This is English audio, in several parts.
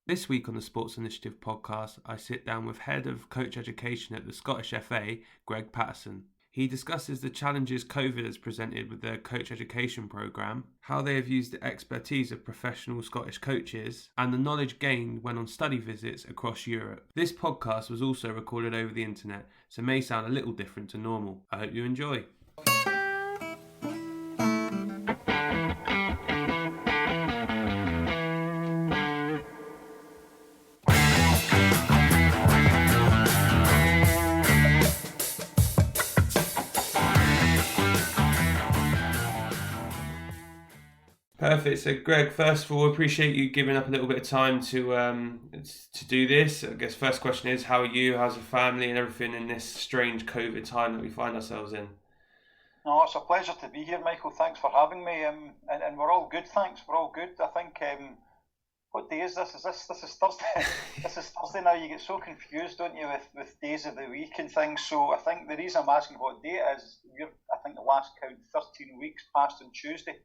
This week on the Sports Initiative podcast, I sit down with Head of Coach Education at the Scottish F.A, Greig Paterson. He discusses the challenges COVID has presented with their coach education programme, how they have used the expertise of professional Scottish coaches, and the knowledge gained when on study visits across Europe. This podcast was also recorded over the internet, so may sound a little different to normal. I hope you enjoy. Perfect. So, Greg, first of all, appreciate you giving up a little bit of time to do this. I guess first question is, how are you? How's your family and everything in this strange COVID time that we find ourselves in? No, it's a pleasure to be here, Michael. Thanks for having me. And we're all good, thanks. We're all good. I think, what day is this? This is Thursday. This is Thursday now. You get so confused, don't you, with days of the week and things. So I think the reason I'm asking what day it is, I think the last count 13 weeks passed on Tuesday.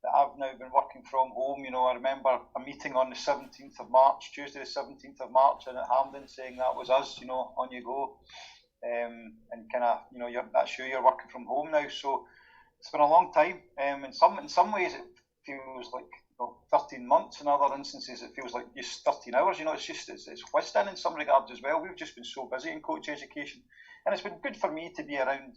That I've now been working from home. You know, I remember a meeting on the 17th of March, Tuesday the 17th of March, and at Hampden saying that was us, you know, on you go. And kind of, you know, that's you're working from home now. So it's been a long time. In some ways it feels like 13 months. In other instances it feels like just 13 hours. You know, it's whizzed in some regards as well. We've just been so busy in coach education, and it's been good for me to be around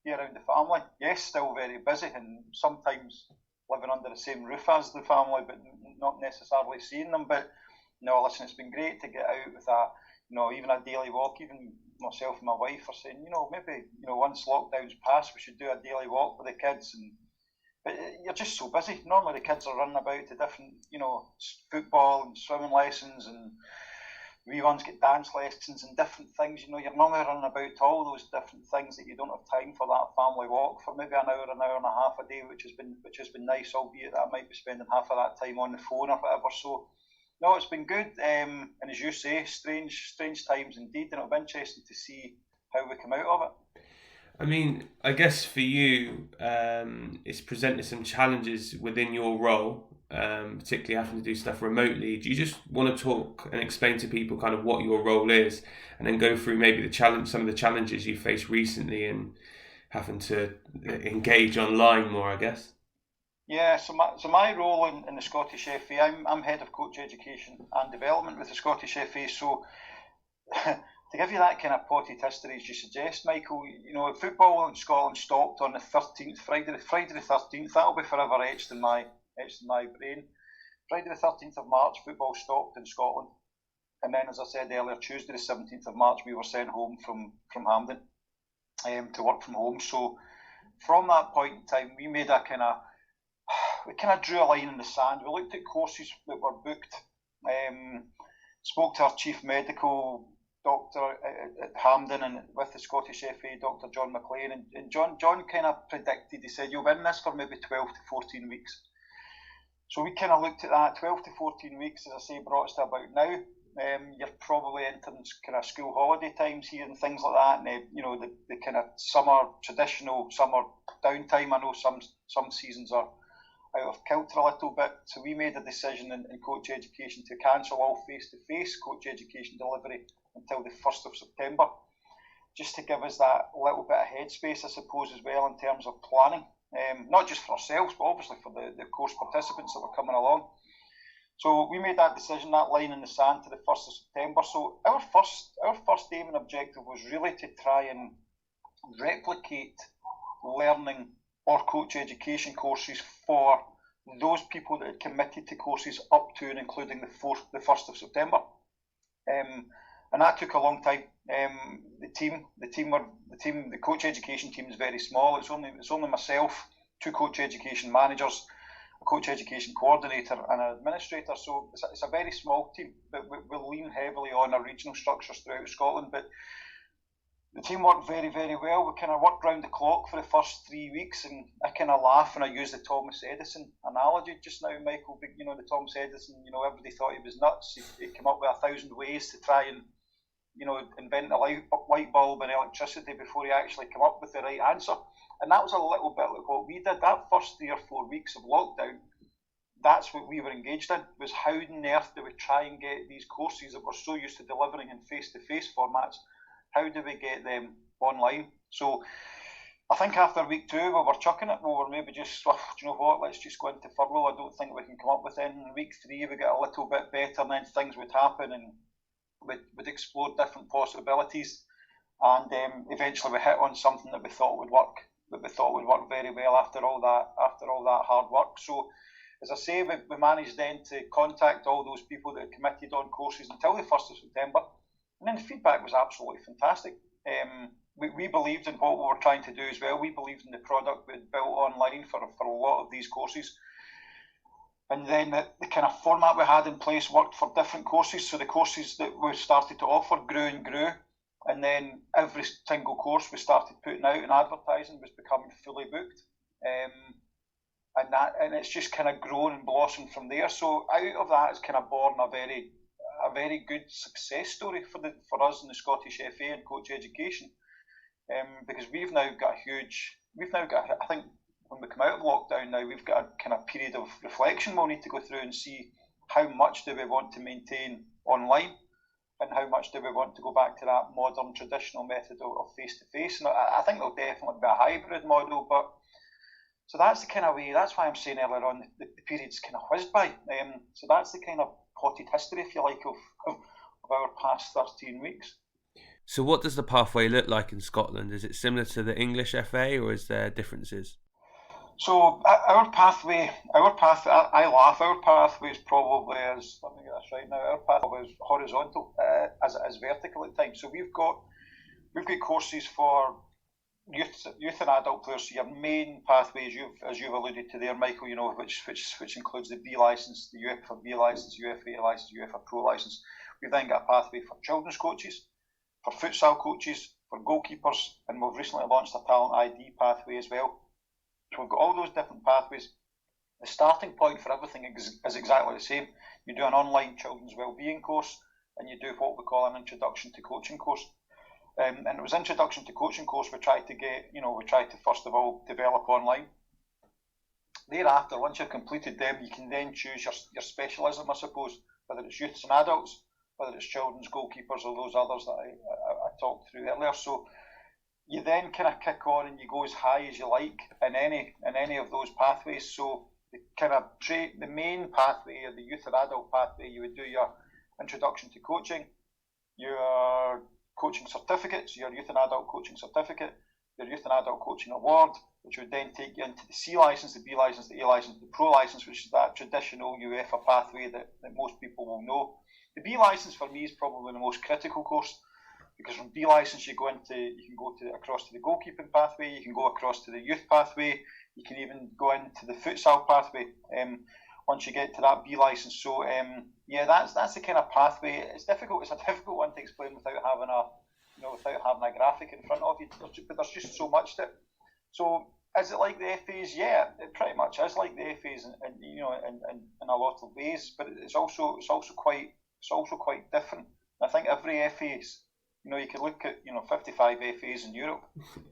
the family. Yes, still very busy, and sometimes living under the same roof as the family, but not necessarily seeing them. But no, listen, it's been great to get out with even a daily walk. Even myself and my wife are saying, maybe, once lockdown's passed, we should do a daily walk with the kids. But you're just so busy. Normally the kids are running about to different, football and swimming lessons, and wee ones get dance lessons and different things. You're normally running about to all those different things that you don't have time for that family walk for maybe an hour and a half a day, which has been nice, albeit that I might be spending half of that time on the phone or whatever. So no, it's been good. And as you say, strange times indeed, and it'll be interesting to see how we come out of it. I mean, I guess for you, it's presented some challenges within your role, particularly having to do stuff remotely. Do you just want to talk and explain to people kind of what your role is, and then go through maybe some of the challenges you faced recently and having to engage online more, I guess? Yeah, so my role in the Scottish F.A, I'm head of coach education and development with the Scottish F.A. So to give you that kind of potted history as you suggest, Michael, football in Scotland stopped on the 13th, Friday the 13th. That'll be forever etched in my brain. Friday the 13th of March, football stopped in Scotland, and then, as I said earlier, Tuesday the 17th of March, we were sent home from Hampden to work from home. So from that point in time, we kind of drew a line in the sand. We looked at courses that were booked, spoke to our chief medical doctor at Hampden and with the Scottish F.A, Dr. John McLean, and John kind of predicted, he said, you'll be in this for maybe 12 to 14 weeks. So we kind of looked at that. 12 to 14 weeks, as I say, brought us to about now. You're probably entering kind of school holiday times here and things like that, and the kind of traditional summer downtime. I know some seasons are out of kilter a little bit, so we made a decision in coach education to cancel all face-to-face coach education delivery until the 1st of September, just to give us that little bit of headspace, I suppose, as well, in terms of planning, not just for ourselves, but obviously for the course participants that were coming along. So we made that decision, that line in the sand, to the 1st of September. So our first aim and objective was really to try and replicate learning or coach education courses for those people that had committed to courses up to and including the 1st of September. And that took a long time. The coach education team is very small. It's only myself, 2 coach education managers, a coach education coordinator, and an administrator. So it's a very small team, but we lean heavily on our regional structures throughout Scotland. But the team worked very, very well. We kind of worked round the clock for the first 3 weeks, and I kind of laugh when I use the Thomas Edison analogy just now, Michael. The Thomas Edison, everybody thought he was nuts. He came up with 1,000 ways to try and, invent a light bulb and electricity before he actually came up with the right answer. And that was a little bit like what we did. That first 3 or 4 weeks of lockdown, that's what we were engaged in, was how on earth do we try and get these courses that we're so used to delivering in face-to-face formats, how do we get them online? So I think after week 2 we were chucking it, we were maybe just, do you know what, let's just go into furlough, I don't think we can come up with anything. In week 3 we got a little bit better, and then things would happen and we'd explore different possibilities, and eventually we hit on something that we thought would work, very well after all that hard work. So as I say, we managed then to contact all those people that had committed on courses until the 1st of September, and then the feedback was absolutely fantastic. We believed in what we were trying to do as well. We believed in the product we had built online for a lot of these courses. And then the kind of format we had in place worked for different courses. So the courses that we started to offer grew and grew. And then every single course we started putting out in advertising was becoming fully booked. And it's just kind of grown and blossomed from there. So out of that is kind of born a very good success story for us in the Scottish F.A. and coach education. Because we've now got I think when we come out of lockdown now, we've got a kind of period of reflection we'll need to go through and see how much do we want to maintain online and how much do we want to go back to that modern traditional method of face-to-face. And I think there'll definitely be a hybrid model, but so that's the kind of way, that's why I'm saying earlier on, the period's kind of whizzed by. So that's the kind of potted history, if you like, of our past 13 weeks. So what does the pathway look like in Scotland? Is it similar to the English FA, or is there differences? So our pathway, I laugh, our pathway is probably, let me get this right now, our pathway is horizontal as it is vertical at times. So we've got courses for youth and adult players. So your main pathway, as you've alluded to there, Michael, you know, which includes the B licence, the UEFA B licence, UEFA A licence, UEFA Pro licence. We've then got a pathway for children's coaches, for futsal coaches, for goalkeepers, and we've recently launched a talent ID pathway as well. So we've got all those different pathways. The starting point for everything is exactly the same. You do an online children's wellbeing course, and you do what we call an introduction to coaching course. And it was introduction to coaching course we tried to first of all develop online. Thereafter, once you've completed them, you can then choose your specialism, I suppose, whether it's youths and adults, whether it's children's, goalkeepers, or those others that I talked through earlier. So you then kind of kick on and you go as high as you like in any of those pathways. So the main pathway, or the youth and adult pathway, you would do your introduction to coaching, your coaching certificate, so your youth and adult coaching certificate, your youth and adult coaching award, which would then take you into the C licence, the B licence, the A licence, the Pro licence, which is that traditional UEFA pathway that most people will know. The B licence for me is probably the most critical course, because from B licence you can go across to the goalkeeping pathway, you can go across to the youth pathway, you can even go into the futsal pathway once you get to that B licence. So that's the kind of pathway. It's a difficult one to explain without having a graphic in front of you. But there's just so much to it. So is it like the FAs? Yeah, it pretty much is like the FAs in a lot of ways. But it's also quite different. I think every FA's, you could look at 55 FAs in Europe.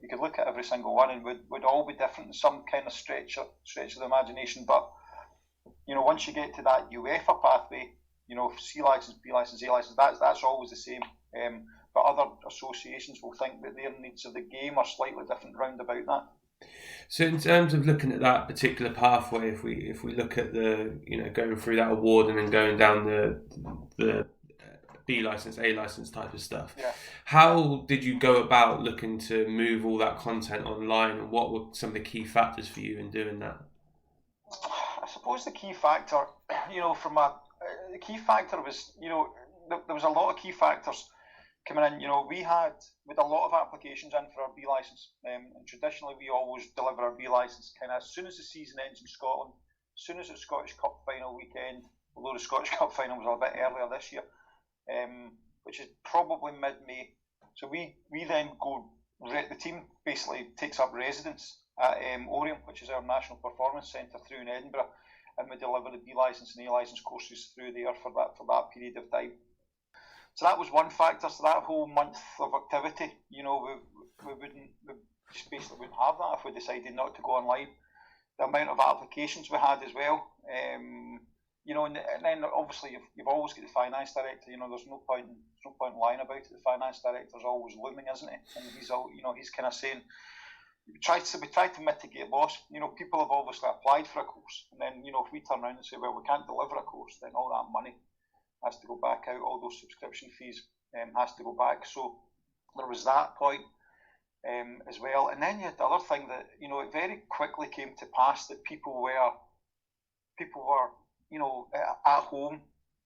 You could look at every single one, and would all be different in some kind of stretch of the imagination. But once you get to that UEFA pathway, C licence, B licence, A licence, that's always the same. But other associations will think that their needs of the game are slightly different round about that. So in terms of looking at that particular pathway, if we look at the going through that award and then going down the B licence, A licence type of stuff, how did you go about looking to move all that content online, and what were some of the key factors for you in doing that? I suppose the key factor, the key factor was, there was a lot of key factors coming in. We had a lot of applications in for our B licence, and traditionally we always deliver our B licence kind of as soon as the season ends in Scotland, as soon as it's Scottish Cup final weekend, although the Scottish Cup final was a bit earlier this year, which is probably mid-May. So we then go, the team basically takes up residence at Oriam, which is our National Performance Centre through in Edinburgh, and we deliver the B licence and A licence courses through there for that period of time. So that was one factor. So that whole month of activity, we just basically wouldn't have that if we decided not to go online. The amount of applications we had as well, and then obviously you've always got the finance director. There's no point lying about it. The finance director's always looming, isn't he? And he's kind of saying, we try to mitigate loss. People have obviously applied for a course, and then if we turn around and say, well, we can't deliver a course, then all that money has to go back out. All those subscription fees has to go back. So there was that point as well. And then you had the other thing that it very quickly came to pass that people were at home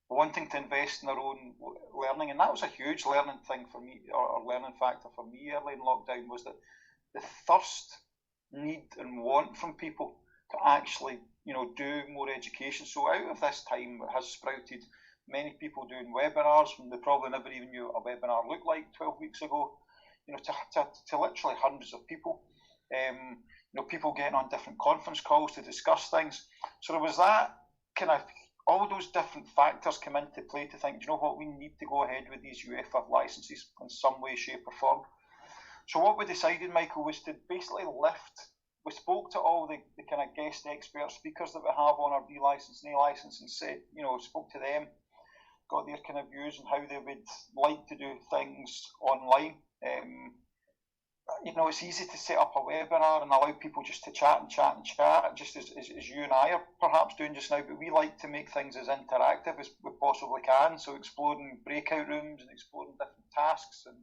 wanting to invest in their own learning, and that was a huge learning thing for me, or learning factor for me early in lockdown, was that the thirst, need and want from people to actually do more education. So out of this time has sprouted many people doing webinars when they probably never even knew what a webinar looked like 12 weeks ago, to literally hundreds of people. People getting on different conference calls to discuss things. So there was that kind of, all those different factors come into play to think, we need to go ahead with these UEFA licenses in some way, shape or form. So what we decided, Michael, was to basically we spoke to all the kind of guest expert speakers that we have on our B license and A license and said, spoke to them, got their kind of views on how they would like to do things online. It's easy to set up a webinar and allow people just to chat, just as you and I are perhaps doing just now, but we like to make things as interactive as we possibly can, so exploring breakout rooms and exploring different tasks and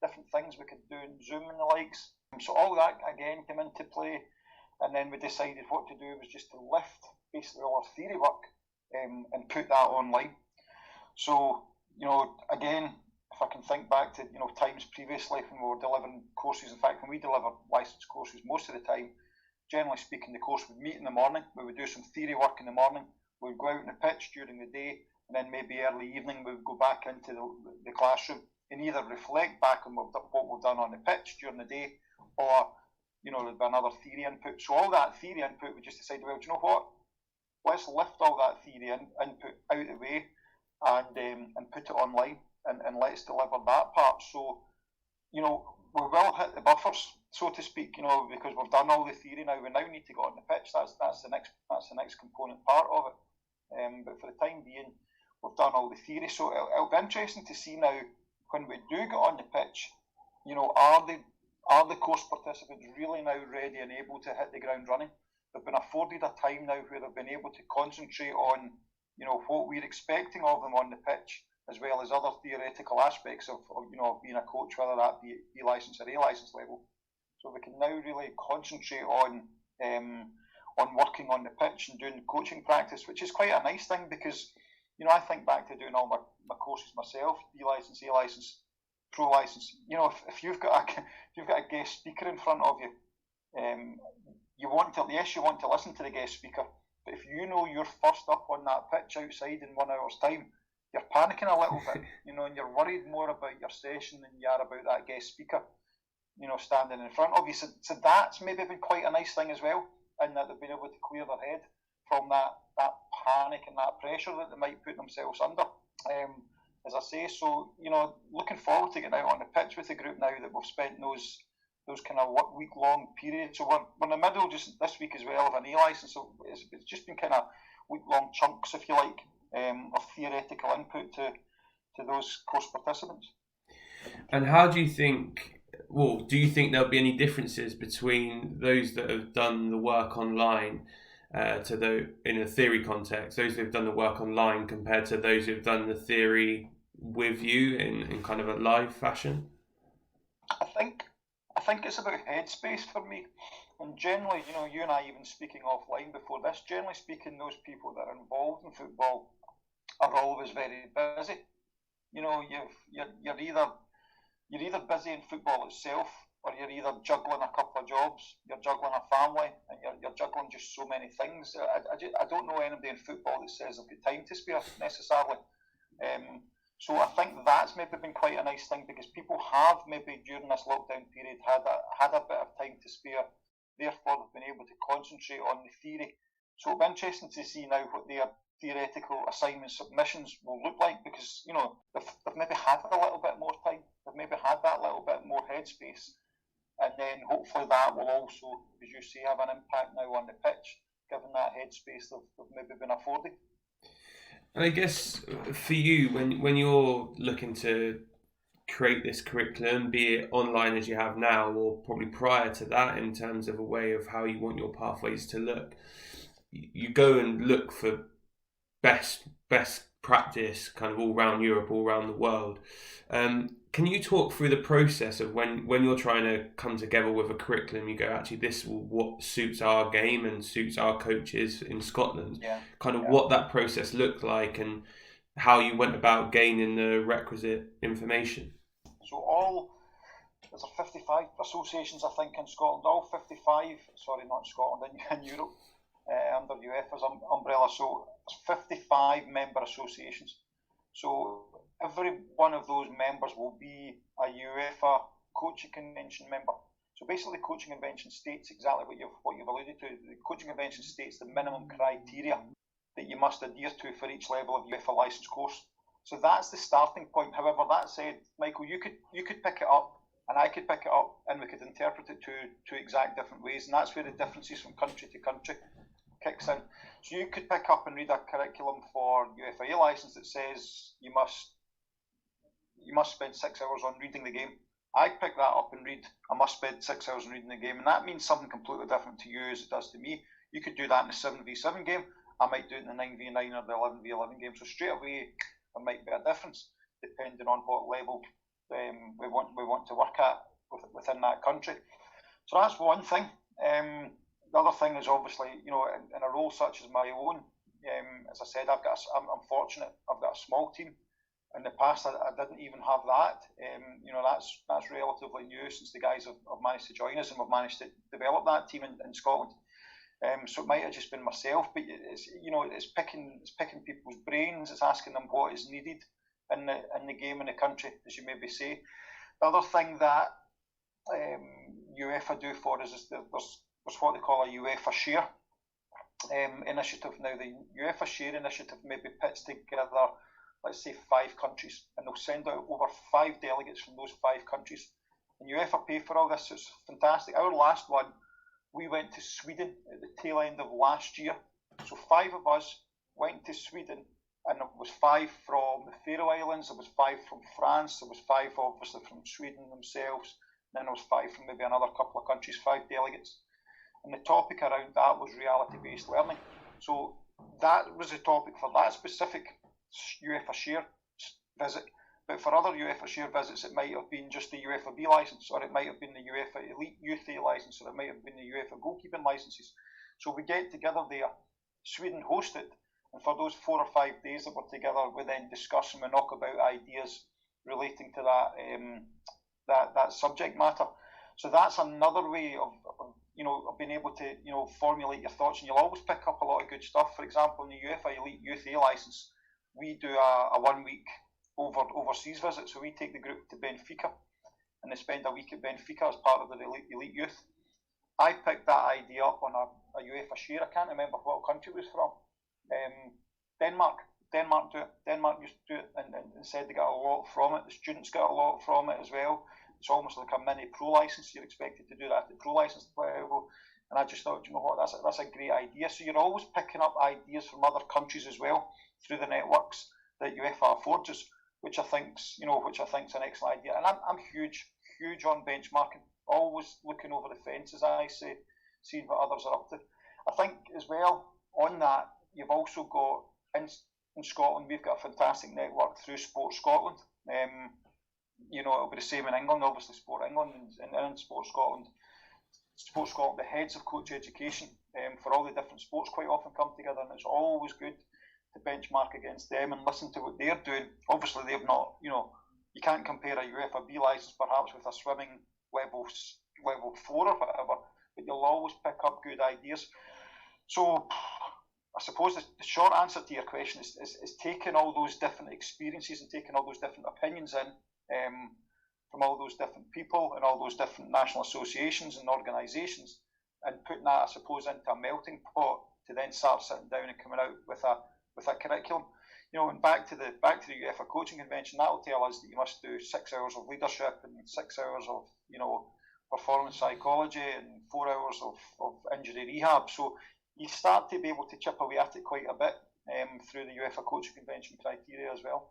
different things we could do in Zoom and the likes. So all that, again, came into play, and then we decided what to do was just to lift basically all our theory work and put that online. So, again, if I can think back to, times previously when we were delivering courses, in fact, when we deliver licensed courses, most of the time, generally speaking, the course would meet in the morning. We would do some theory work in the morning. We would go out on the pitch during the day, and then maybe early evening we would go back into the classroom and either reflect back on what we've done on the pitch during the day, or, there'd be another theory input. So all that theory input, we just decided, well, do you know what? Let's lift all that theory input out of the way and put it online. And let's deliver that part. So, we will hit the buffers, so to speak, because we've done all the theory now. We now need to go on the pitch. That's the next component part of it. But for the time being, we've done all the theory. So it'll be interesting to see now when we do get on the pitch. Are the course participants really now ready and able to hit the ground running? They've been afforded a time now where they've been able to concentrate on, what we're expecting of them on the pitch, as well as other theoretical aspects of being a coach, whether that be B license or A license level. So we can now really concentrate on working on the pitch and doing coaching practice, which is quite a nice thing because, I think back to doing all my courses myself, B license, A license, Pro license. If you've got a guest speaker in front of you, you want to listen to the guest speaker, but if you're first up on that pitch outside in 1 hour's time, you're panicking a little bit, and you're worried more about your session than you are about that guest speaker, standing in front of you. So that's maybe been quite a nice thing as well, in that they've been able to clear their head from that panic and that pressure that they might put themselves under. As I say, so, looking forward to getting out on the pitch with the group now that we've spent those kind of week-long periods. So we're in the middle just this week as well of an A license, so it's just been kind of week-long chunks, if you like, of theoretical input to those course participants. And how do you think, do you think there'll be any differences between those that have done the work online in a theory context, those who have done the work online compared to those who have done the theory with you in kind of a live fashion? I think it's about headspace for me. And generally, you and I even speaking offline before this, generally speaking, those people that are involved in football are always very busy. You're either busy in football itself, or you're either juggling a couple of jobs, you're juggling a family, and you're juggling just so many things. I don't know anybody in football that says they've got time to spare necessarily. So I think that's maybe been quite a nice thing, because people have maybe during this lockdown period had a bit of time to spare. Therefore, they've been able to concentrate on the theory. So it'll be interesting to see now what their theoretical assignment submissions will look like, because they've maybe had a little bit more time, they've maybe had that little bit more headspace, and then hopefully that will also, as you say, have an impact now on the pitch, given that headspace they've maybe been afforded. And I guess for you, when you're looking to create this curriculum, be it online as you have now, or probably prior to that, in terms of a way of how you want your pathways to look, you go and look for best practice kind of all around Europe, all around the world. Can you talk through the process of when you're trying to come together with a curriculum, you go, actually, this will what suits our game and suits our coaches in Scotland, kind of what that process looked like and how you went about gaining the requisite information? So there's 55 associations, I think, in Scotland, all 55, sorry, not in Scotland, in Europe, under UEFA's umbrella. So there's 55 member associations. So every one of those members will be a UEFA coaching convention member. So basically, the coaching convention states exactly what you've alluded to. The coaching convention states the minimum criteria that you must adhere to for each level of UEFA licence course. So that's the starting point. However, that said, Michael, you could pick it up and I could pick it up and we could interpret it two exact different ways, and that's where the differences from country to country kicks in. So you could pick up and read a curriculum for UEFA licence that says you must spend 6 hours on reading the game. I pick that up and read I must spend 6 hours on reading the game, and that means something completely different to you as it does to me. You could do that in a 7v7 game. I might do it in the 9v9 or the 11v11 game. So straight away there might be a difference depending on what level we want to work at within that country. So that's one thing. The other thing is obviously, in a role such as my own, as I said, I'm fortunate. I've got a small team. In the past, I didn't even have that. That's relatively new since the guys have managed to join us and we've managed to develop that team in Scotland. So it might have just been myself, but it's picking people's brains. It's asking them what is needed in the game in the country, as you maybe say. The other thing that UEFA do for us is there's what they call a UEFA Share initiative. Now, the UEFA Share initiative maybe puts together, let's say, 5 countries, and they'll send out over 5 delegates from those 5 countries. And UEFA pay for all this, so it's fantastic. Our last one, we went to Sweden at the tail end of last year. So 5 of us went to Sweden, and it was 5 from the Faroe Islands, there was 5 from France, there was 5 obviously from Sweden themselves, and then there was 5 from maybe another couple of countries, 5 delegates. And the topic around that was reality-based learning. So that was the topic for that specific UEFA Share visit. But for other UEFA Share visits, it might have been just the UEFA B licence, or it might have been the UEFA Elite Youth A licence, or it might have been the UEFA goalkeeping licences. So we get together there, Sweden host it, and for those 4 or 5 days that we're together, we then discuss and we knock about ideas relating to that subject matter. So that's another way of being able to formulate your thoughts, and you'll always pick up a lot of good stuff. For example, in the UEFA Elite Youth A licence, we do a 1 week overseas visit. So we take the group to Benfica, and they spend a week at Benfica as part of the Elite Youth. I picked that idea up on a UEFA Share. I can't remember what country it was from. Denmark. Denmark do it. Denmark used to do it and said they got a lot from it. The students got a lot from it as well. It's almost like a mini pro license. You're expected to do that at pro license level. And I just thought, you know what, that's a great idea. So you're always picking up ideas from other countries as well through the networks that UEFA affords us, which I think's an excellent idea. And I'm huge on benchmarking, always looking over the fence, as I say, seeing what others are up to. I think as well on that, you've also got in Scotland, we've got a fantastic network through Sport Scotland. It'll be the same in England, obviously Sport England and in Sport Scotland. Sport Scotland, the heads of coach education for all the different sports quite often come together, and it's always good to benchmark against them and listen to what they're doing. Obviously, they've not, you can't compare a UEFA B licence perhaps with a swimming level 4 or whatever, but you'll always pick up good ideas. So I suppose the short answer to your question is taking all those different experiences and taking all those different opinions in from all those different people and all those different national associations and organisations, and putting that, I suppose, into a melting pot to then start sitting down and coming out with a curriculum. And back to the UEFA coaching convention, that will tell us that you must do 6 hours of leadership and 6 hours of performance psychology and 4 hours of injury rehab. So you start to be able to chip away at it quite a bit. through the UEFA Coaching Convention criteria as well.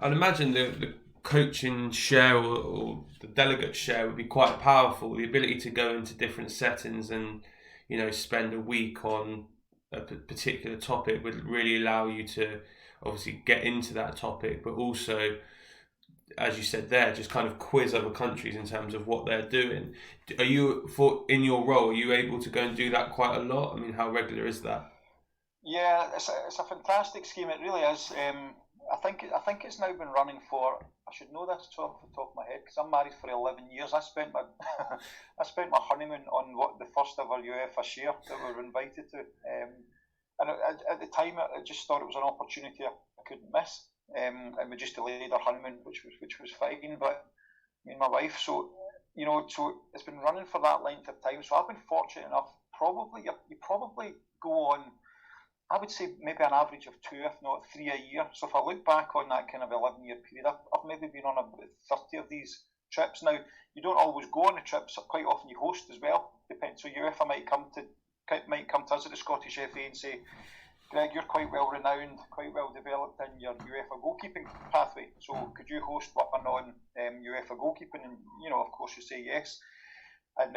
I'd imagine the coaching share or the delegate share would be quite powerful. The ability to go into different settings and, you know, spend a week on a particular topic would really allow you to obviously get into that topic, but also, as you said there, just kind of quiz other countries in terms of what they're doing. Are you, in your role, are you able to go and do that quite a lot? I mean, how regular is that? Yeah, it's a fantastic scheme. It really is. I think it's now been running for. I should know this off the top of my head because I'm married for 11 years. I spent my I spent my honeymoon on what the first ever UEFA share that we were invited to, and at the time I just thought it was an opportunity I couldn't miss, and we just delayed our honeymoon, which was fine. But me and my wife, so it's been running for that length of time. So I've been fortunate enough. You probably go on. I would say maybe an average of 2, if not 3 a year. So if I look back on that kind of 11-year period, I've maybe been on about 30 of these trips. Now, you don't always go on the trips. Quite often you host as well. Depends. So UEFA might come to us at the Scottish F.A. and say, Greg, you're quite well renowned, quite well developed in your UEFA goalkeeping pathway. So could you host one on UEFA goalkeeping? And, of course you say yes. And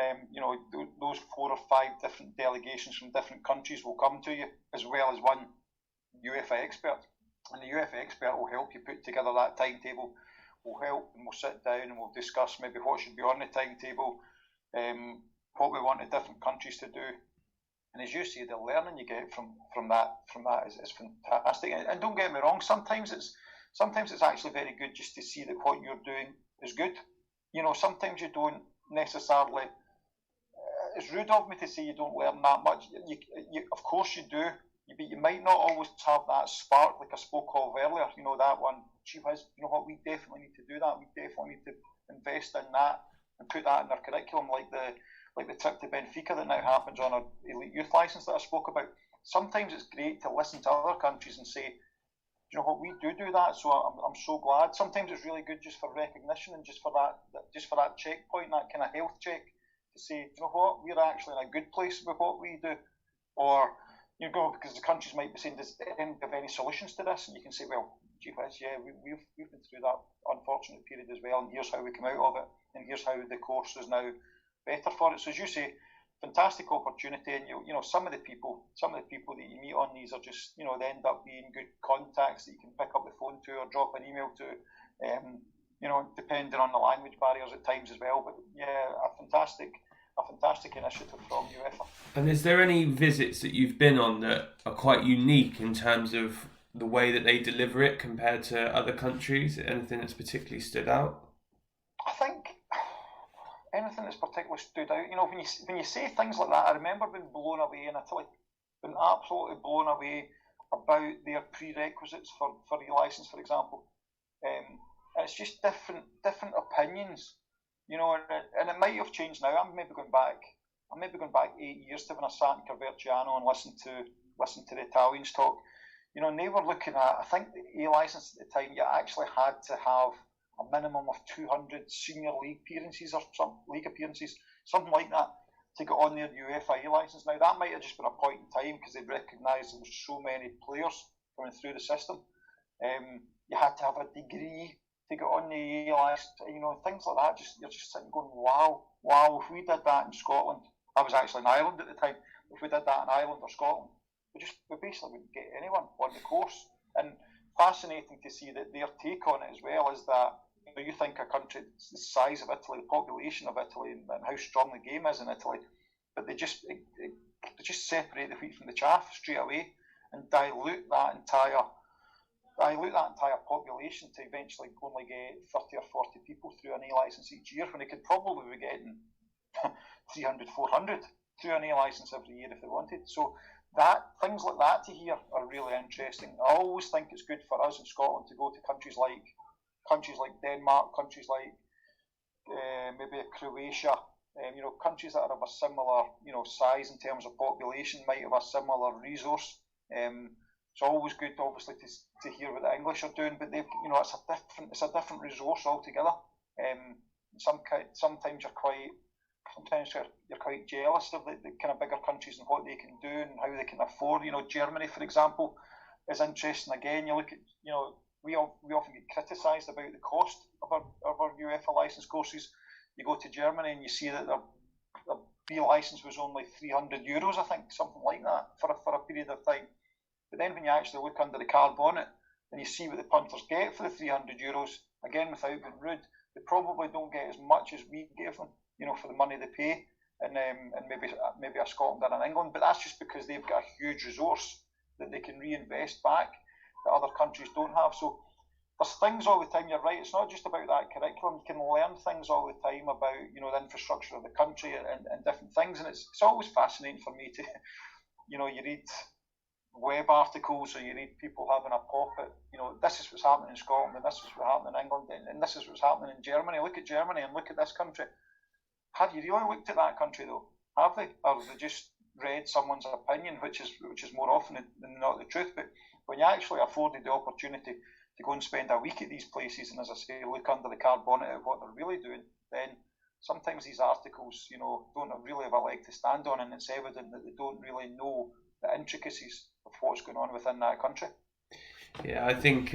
those 4 or 5 different delegations from different countries will come to you, as well as one UEFA expert. And the UEFA expert will help you put together that timetable, will help, and we'll sit down and we'll discuss maybe what should be on the timetable, what we want the different countries to do. And as you see, the learning you get from that is fantastic. And don't get me wrong, sometimes it's actually very good just to see that what you're doing is good. Sometimes you don't necessarily. It's rude of me to say you don't learn that much. You of course you do, but you might not always have that spark like I spoke of earlier. That one. Gee whiz, you know what? We definitely need to do that. We definitely need to invest in that and put that in our curriculum, like the trip to Benfica that now happens on our elite youth license that I spoke about. Sometimes it's great to listen to other countries and say, you know what, we do that, so I'm so glad. Sometimes it's really good just for recognition and just for that checkpoint, that kind of health check, to say, you know what, we're actually in a good place with what we do. Or because the countries might be saying, does anyone have any solutions to this? And you can say, well, gee whiz, yeah, we've been through that unfortunate period as well, and here's how we come out of it, and here's how the course is now better for it. So as you say, fantastic opportunity, and some of the people that you meet on these are just they end up being good contacts that you can pick up the phone to or drop an email to, depending on the language barriers at times as well. But yeah, a fantastic initiative from UEFA. And is there any visits that you've been on that are quite unique in terms of the way that they deliver it compared to other countries? Anything that's particularly stood out? I think anything that's particularly stood out, when you say things like that, I remember being blown away in Italy, been absolutely blown away about their prerequisites for e-licence, for example. And it's just different opinions, and it might have changed now. I'm maybe going back 8 years to when I sat in Coverciano and listened to the Italians talk. And they were looking at, I think the e-licence at the time, you actually had to have a minimum of 200 senior league appearances or something like that, to get on their UEFA e-licence. Now that might have just been a point in time because they recognised there was so many players coming through the system. You had to have a degree to get on the e-licence, things like that. You're just sitting going, wow, if we did that in Scotland, I was actually in Ireland at the time, if we did that in Ireland or Scotland, we basically wouldn't get anyone on the course. And fascinating to see that their take on it as well is that you think a country the size of Italy, the population of Italy, and how strong the game is in Italy, but they just separate the wheat from the chaff straight away and dilute that entire population to eventually only get 30 or 40 people through an e-licence each year, when they could probably be getting 300, 400 through an e-licence every year if they wanted. So things like that to hear are really interesting. I always think it's good for us in Scotland to go to countries like Denmark, countries like maybe Croatia, countries that are of a similar size in terms of population, might have a similar resource. It's always good, obviously, to hear what the English are doing, but they've it's a different resource altogether. Sometimes you're quite sometimes you're quite jealous of the kind of bigger countries and what they can do and how they can afford. Germany, for example, is interesting. Again, you look at, we often get criticised about the cost of our UEFA licence courses. You go to Germany and you see that their B licence was only €300, I think, something like that, for a period of time. But then when you actually look under the car bonnet and you see what the punters get for the €300, again, without being rude, they probably don't get as much as we gave them, for the money they pay, and maybe a Scotland and an England. But that's just because they've got a huge resource that they can reinvest back that other countries don't have. So there's things all the time. You're right. It's not just about that curriculum. You can learn things all the time about the infrastructure of the country and different things. And it's always fascinating for me to you read web articles or you read people having a pop at this is what's happening in Scotland and this is what's happening in England and this is what's happening in Germany. Look at Germany and look at this country. Have you really looked at that country though? Have they? Or have they just read someone's opinion, which is more often than not the truth? But when you actually afforded the opportunity to go and spend a week at these places and, as I say, look under the car bonnet at what they're really doing, then sometimes these articles, don't really have a leg to stand on, and it's evident that they don't really know the intricacies of what's going on within that country. Yeah, I think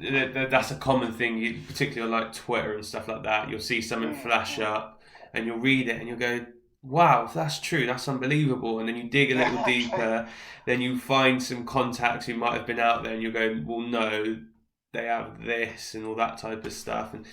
that's a common thing, particularly on like Twitter and stuff like that. You'll see something flash up and you'll read it and you'll go, wow, if that's true, that's unbelievable. And then you dig a little deeper, then you find some contacts who might have been out there and you'll go, well, no, they have this and all that type of stuff. And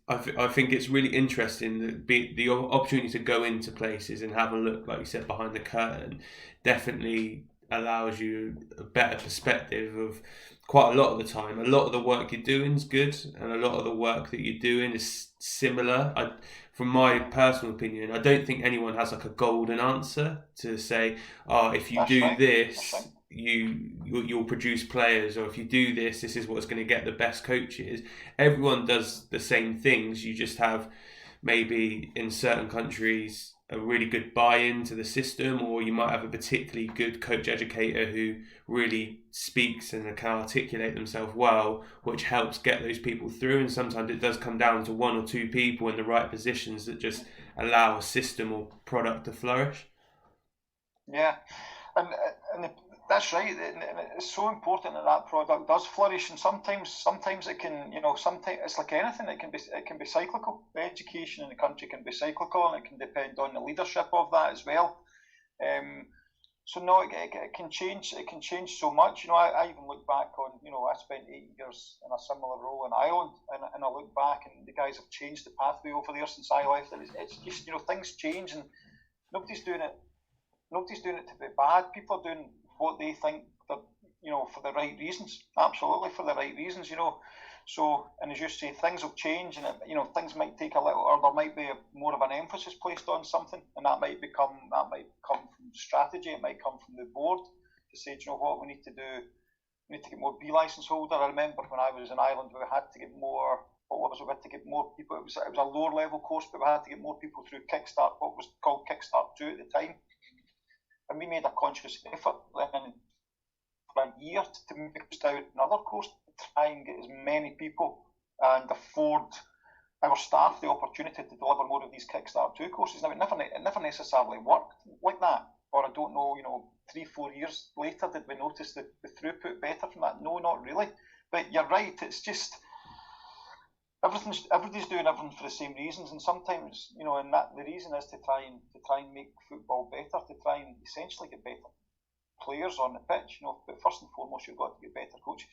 I think it's really interesting, the opportunity to go into places and have a look, like you said, behind the curtain definitely allows you a better perspective of quite a lot of the time. A lot of the work you're doing is good, and a lot of the work that you're doing is similar. From my personal opinion, I don't think anyone has like a golden answer to say, oh, if you do this, you'll produce players, or if you do this, this is what's going to get the best coaches. Everyone does the same things. You just have maybe in certain countries a really good buy-in to the system, or you might have a particularly good coach educator who really speaks and can articulate themselves well, which helps get those people through. And sometimes it does come down to one or two people in the right positions that just allow a system or product to flourish. Yeah, and that's right. And it's so important that product does flourish. And sometimes it can, sometimes it's like anything. It can be cyclical. The education in the country can be cyclical, and it can depend on the leadership of that as well. So no, it can change. It can change so much. I even look back on, I spent 8 years in a similar role in Ireland, and I look back, and the guys have changed the pathway over there since I left. And it's just, things change, and nobody's doing it to be bad. People are doing what they think that, for the right reasons. Absolutely for the right reasons, So, and as you say, things will change, and things might take a little, or there might be more of an emphasis placed on something, and that might come from strategy. It might come from the board to say, what we need to do. We need to get more B licence holder. I remember when I was in Ireland, we had to get more. What was it? We had to get more people. It was a lower level course, but we had to get more people through Kickstart, what was called Kickstart 2 at the time. And we made a conscious effort then for a year to mix out another course to try and get as many people and afford our staff the opportunity to deliver more of these Kickstart 2 courses. Now, it never necessarily worked like that. Or I don't know, 3-4 years later, did we notice the throughput better from that? No, not really. But you're right, it's just everybody's doing everything for the same reasons, and sometimes, and that the reason is to try and make football better, to try and essentially get better players on the pitch. But first and foremost, you've got to get better coaches.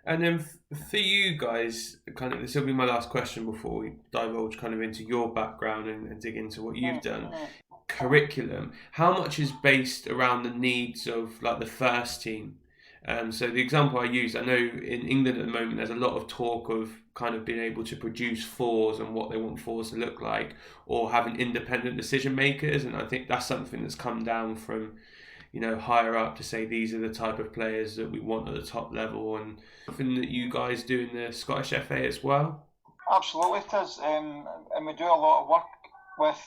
And then for you guys, kind of, this will be my last question before we divulge kind of into your background and dig into what you've done. Curriculum, how much is based around the needs of like the first team? So the example I use, I know in England at the moment there's a lot of talk of kind of being able to produce fours and what they want fours to look like, or having independent decision makers, and I think that's something that's come down from higher up to say these are the type of players that we want at the top level, and something that you guys do in the Scottish F.A. as well. Absolutely, it is, and we do a lot of work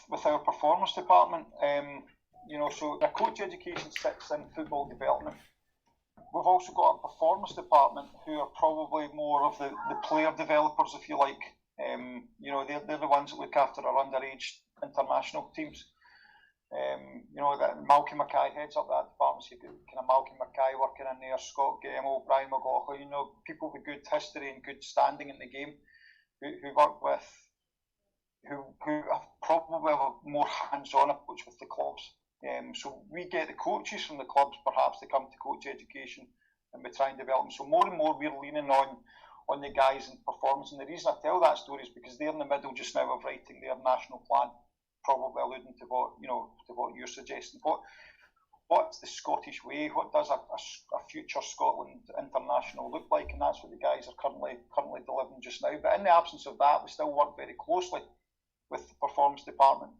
with our performance department. So the coach education sits in football development. We've also got a performance department who are probably more of the player developers, if you like. They're the ones that look after our underage international teams. That Malcolm Mackay heads up that department. So you've got kind of Malcolm Mackay working in there, Scott Gemmell, Brian McLaughlin, people with good history and good standing in the game who work with, who have probably have a more hands-on approach with the clubs. So we get the coaches from the clubs perhaps to come to coach education, and we try and develop them. So more and more we're leaning on the guys in performance. And the reason I tell that story is because they're in the middle just now of writing their national plan, probably alluding to what you're suggesting. What's the Scottish way? What does a future Scotland international look like? And that's what the guys are currently delivering just now. But in the absence of that, we still work very closely with the performance department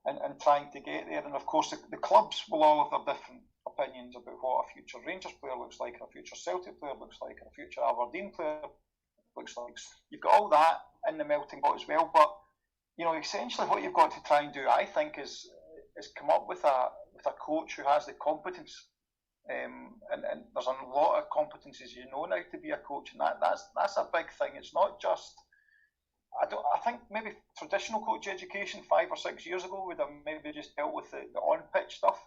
and trying to get there. And of course, the clubs will all have their different opinions about what a future Rangers player looks like, or a future Celtic player looks like, or a future Aberdeen player looks like. You've got all that in the melting pot as well. But essentially, what you've got to try and do, I think, is come up with a coach who has the competence. And there's a lot of competencies now to be a coach, and that's a big thing. It's not just. I think maybe traditional coach education 5 or 6 years ago would have maybe just dealt with the on-pitch stuff.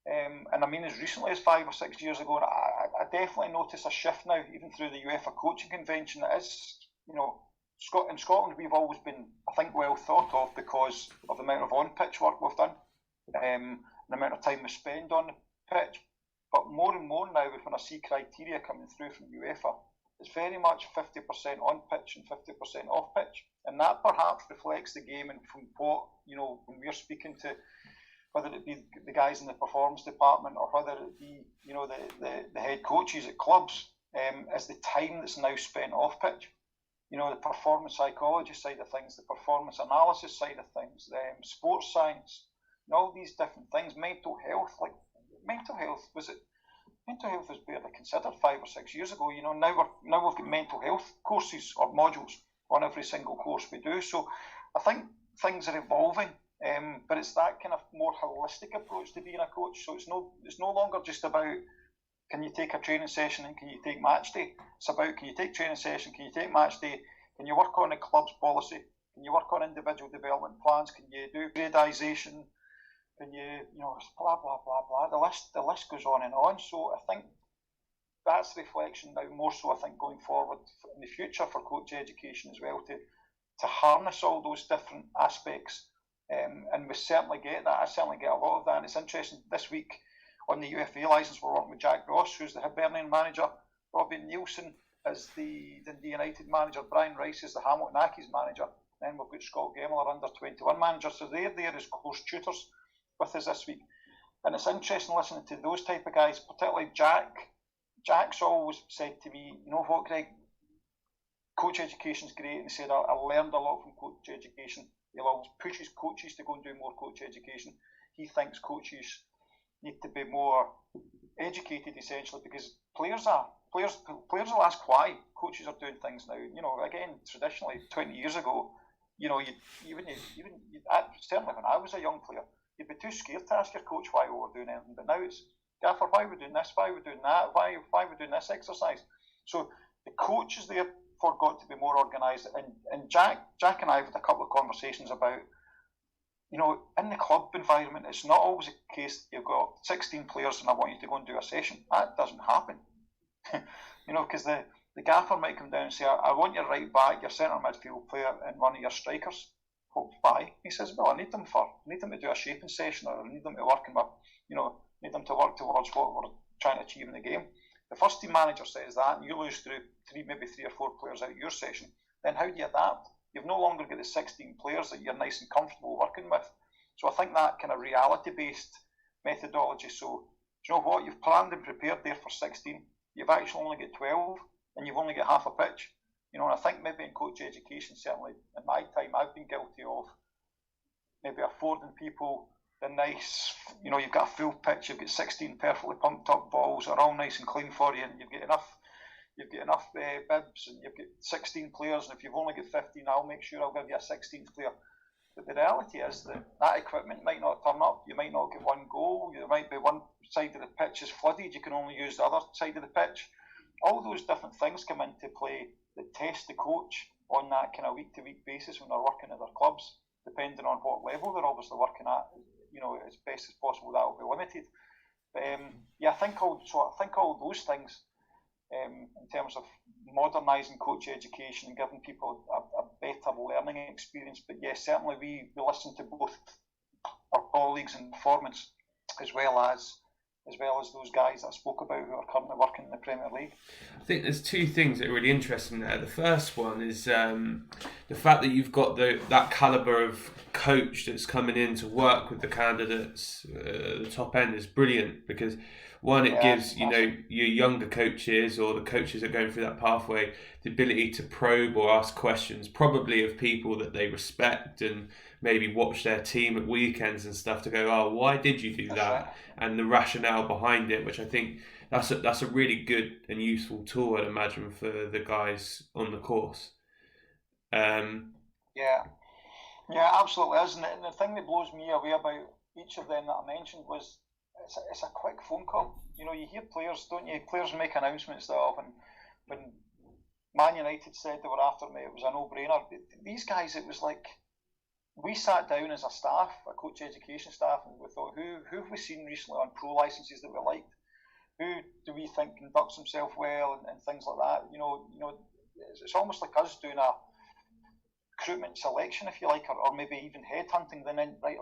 And I mean, as recently as 5 or 6 years ago, I definitely notice a shift now, even through the UEFA coaching convention. That is, in Scotland, we've always been, I think, well thought of because of the amount of on-pitch work we've done, the amount of time we spend on the pitch. But more and more now, when I see criteria coming through from UEFA, it's very much 50% on pitch and 50% off pitch, and that perhaps reflects the game. And from what when we're speaking to, whether it be the guys in the performance department or whether it be the head coaches at clubs, is the time that's now spent off pitch. The performance psychology side of things, the performance analysis side of things, the sports science, and all these different things. Mental health was barely considered 5 or 6 years ago. Now we've got mental health courses or modules on every single course we do. So I think things are evolving, but it's that kind of more holistic approach to being a coach. So it's no longer just about can you take a training session and can you take match day. It's about can you take training session, can you take match day, can you work on the club's policy, can you work on individual development plans, can you do gradisation, can you blah blah blah blah. The list goes on and on. So I think that's the reflection now, more so I think going forward in the future for coach education as well, to harness all those different aspects. And we certainly get that. I certainly get a lot of that. And it's interesting, this week on the UEFA licence, we're working with Jack Ross, who's the Hibernian manager, Robin Nielsen is the Dundee United manager, Brian Rice is the Hamilton Accies manager, then we've got Scott Gemmell, our under-21 manager. So they're there as course tutors with us this week. And it's interesting listening to those type of guys, particularly Jack. Jack's always said to me, you know what, Greg, coach education's great. And he said, I learned a lot from coach education. He'll always push his coaches to go and do more coach education. He thinks coaches need to be more educated, essentially, because players will ask why coaches are doing things now. Again, traditionally, 20 years ago, certainly when I was a young player, you'd be too scared to ask your coach why we were doing anything. But now it's, Gaffer, why are we doing this? Why are we doing that? Why are we doing this exercise? So the coach is therefore got to be more organised. And Jack and I have had a couple of conversations about, in the club environment, it's not always a case that you've got 16 players and I want you to go and do a session. That doesn't happen. Because the gaffer might come down and say, I want your right back, your centre midfield player, and one of your strikers. Why? He says, well, I need them to do a shaping session, or I need them to work need them to work towards what we're trying to achieve in the game. The first team manager says that, and you lose through maybe 3 or 4 players out of your session. Then how do you adapt? You've no longer got the 16 players that you're nice and comfortable working with. So I think that kind of reality-based methodology. So, do you know what? You've planned and prepared there for 16. You've actually only got 12, and you've only got half a pitch. And I think maybe in coach education, certainly in my time, I've been guilty of maybe affording people the nice, you've got a full pitch, you've got 16 perfectly pumped up balls, they're all nice and clean for you, and you've got enough bibs, and you've got 16 players, and if you've only got 15, I'll make sure I'll give you a 16th player. But the reality is that equipment might not turn up, you might not get one goal, there might be one side of the pitch is flooded, you can only use the other side of the pitch. all those different things come into play that test the coach on that kind of week-to-week basis when they're working at their clubs, depending on what level they're obviously working at. As best as possible, that will be limited. But I think all those things, in terms of modernising coach education and giving people a better learning experience. But yes, certainly we listen to both our colleagues in performance as well as those guys that I spoke about who are currently working in the Premier League. I think there's two things that are really interesting there. The first one is the fact that you've got that calibre of coach that's coming in to work with the candidates at the top end is brilliant, because one, it gives your younger coaches or the coaches that are going through that pathway the ability to probe or ask questions, probably of people that they respect and maybe watch their team at weekends and stuff, to go, oh, why did you do that? And the rationale behind it, which I think that's a really good and useful tool, I'd imagine, for the guys on the course. Yeah, absolutely is. And the thing that blows me away about each of them that I mentioned was it's a quick phone call. You hear players, don't you? Players make announcements that often. When Man United said they were after me, it was a no-brainer. These guys, it was like, we sat down as a staff, a coach education staff, and we thought, who have we seen recently on pro licenses that we liked? Who do we think conducts himself well and things like that? It's almost like us doing a recruitment selection, if you like, or maybe even headhunting. Then right,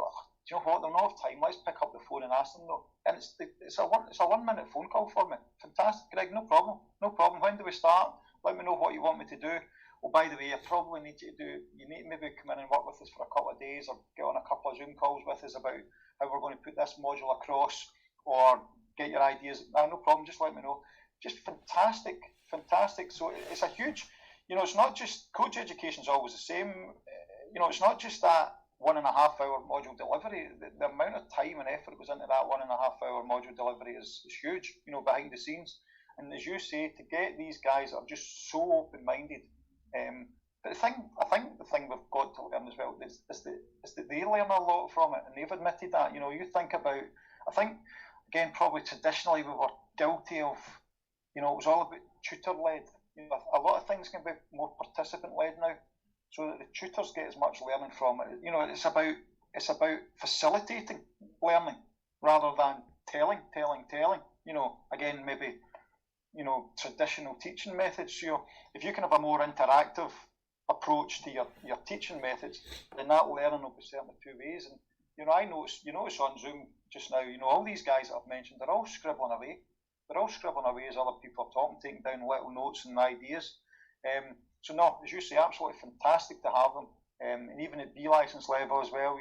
do you know what? They'll not have time. Let's pick up the phone and ask them though. And it's a 1 minute phone call for me. Fantastic, Greg. No problem. When do we start? Let me know what you want me to do. Oh, by the way, I probably need you to maybe come in and work with us for a couple of days, or get on a couple of Zoom calls with us about how we're going to put this module across, or get your ideas. No problem, just let me know. Just fantastic. So it's a huge, it's not just, coach education is always the same. It's not just that 1.5 hour module delivery. The amount of time and effort goes into that 1.5 hour module delivery is huge, behind the scenes. And as you say, to get these guys that are just so open-minded. But I think the thing we've got to learn as well is that they learn a lot from it, and they've admitted that. You think about, I think, again, probably traditionally we were guilty of, it was all about tutor-led. A lot of things can be more participant-led now, so that the tutors get as much learning from it. It's about facilitating learning rather than telling. Again, maybe, traditional teaching methods. If you can have a more interactive approach to your teaching methods, then that learning will be certainly two ways. And I notice on Zoom just now, all these guys that I've mentioned, they're all scribbling away. They're all scribbling away as other people are talking, taking down little notes and ideas. So no, as you say, absolutely fantastic to have them. And even at B licence level as well,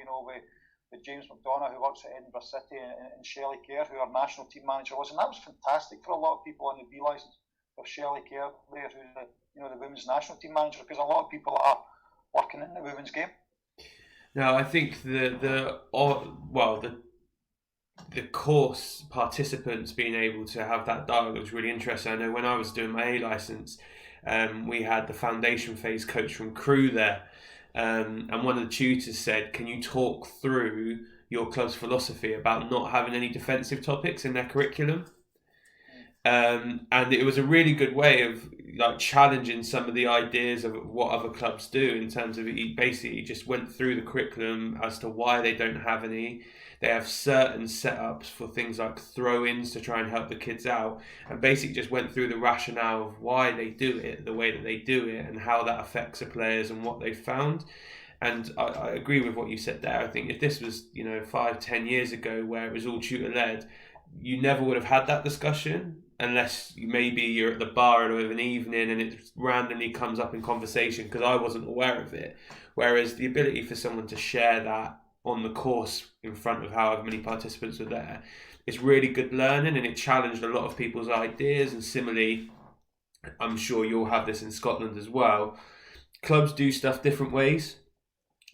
with James McDonough, who works at Edinburgh City, and Shelley Kerr, who our national team manager was, and that was fantastic for a lot of people on the B licence. For Shelley Kerr there, who's the women's national team manager, because a lot of people are working in the women's game. No, I think the course participants being able to have that dialogue was really interesting. I know when I was doing my A licence, we had the foundation phase coach from Crewe there. And one of the tutors said, can you talk through your club's philosophy about not having any defensive topics in their curriculum? And it was a really good way of challenging some of the ideas of what other clubs do, in terms of he basically just went through the curriculum as to why they don't have any. They have certain setups for things like throw-ins to try and help the kids out, and basically just went through the rationale of why they do it the way that they do it and how that affects the players and what they found. And I agree with what you said there. I think if this was 5-10 years ago, where it was all tutor-led, you never would have had that discussion, unless maybe you're at the bar of an evening and it randomly comes up in conversation, because I wasn't aware of it. Whereas the ability for someone to share that on the course in front of however many participants were there, it's really good learning, and it challenged a lot of people's ideas. And similarly, I'm sure you'll have this in Scotland as well, clubs do stuff different ways,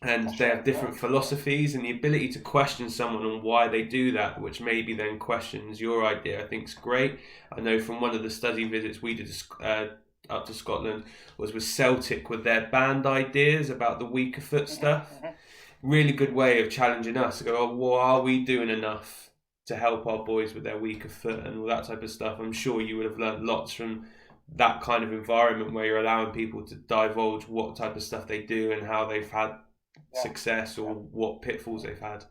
and they have different philosophies, and the ability to question someone on why they do that, which maybe then questions your idea, I think is great. I know from one of the study visits we did up to Scotland was with Celtic, with their band ideas about the weaker foot stuff. Really good way of challenging us to go, oh, well, are we doing enough to help our boys with their weaker foot and all that type of stuff? I'm sure you would have learned lots from that kind of environment where you're allowing people to divulge what type of stuff they do and how they've had success or what pitfalls they've had.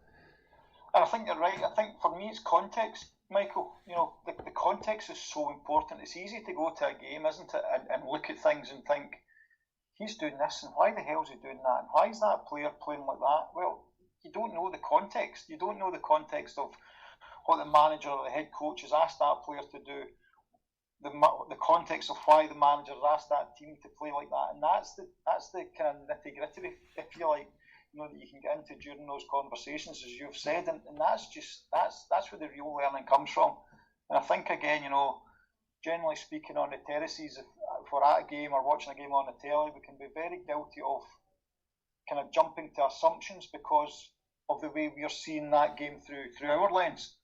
And I think you're right. I think for me it's context, Michael. The context is so important. It's easy to go to a game, isn't it, and look at things and think, he's doing this, and why the hell is he doing that? And why is that player playing like that? Well, you don't know the context. You don't know the context of what the manager or the head coach has asked that player to do, the context of why the manager has asked that team to play like that, and that's the kind of nitty gritty, if you like, that you can get into during those conversations, as you've said, and that's where the real learning comes from. And I think again, generally speaking, on the terraces, if we're at a game or watching a game on the telly, we can be very guilty of kind of jumping to assumptions because of the way we're seeing that game through our lens.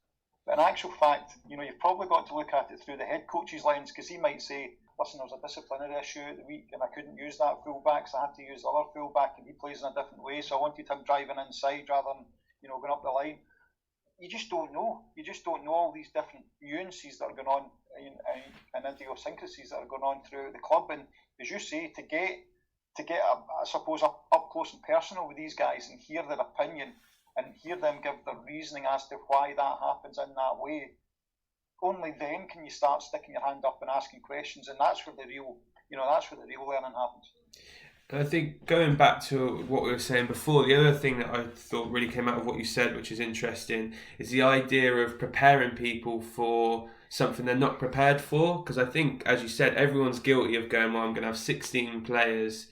But in actual fact, you've probably got to look at it through the head coach's lens, because he might say, listen, there was a disciplinary issue at the week and I couldn't use that fullback, so I had to use the other fullback and he plays in a different way, so I wanted him driving inside rather than going up the line. You just don't know. You just don't know all these different nuances that are going on and idiosyncrasies that are going on throughout the club. And as you say, to get I suppose up close and personal with these guys and hear their opinion and hear them give their reasoning as to why that happens in that way, only then can you start sticking your hand up and asking questions, and that's where the real learning happens. I think going back to what we were saying before, the other thing that I thought really came out of what you said, which is interesting, is the idea of preparing people for something they're not prepared for. Because I think, as you said, everyone's guilty of going, well, I'm going to have 16 players,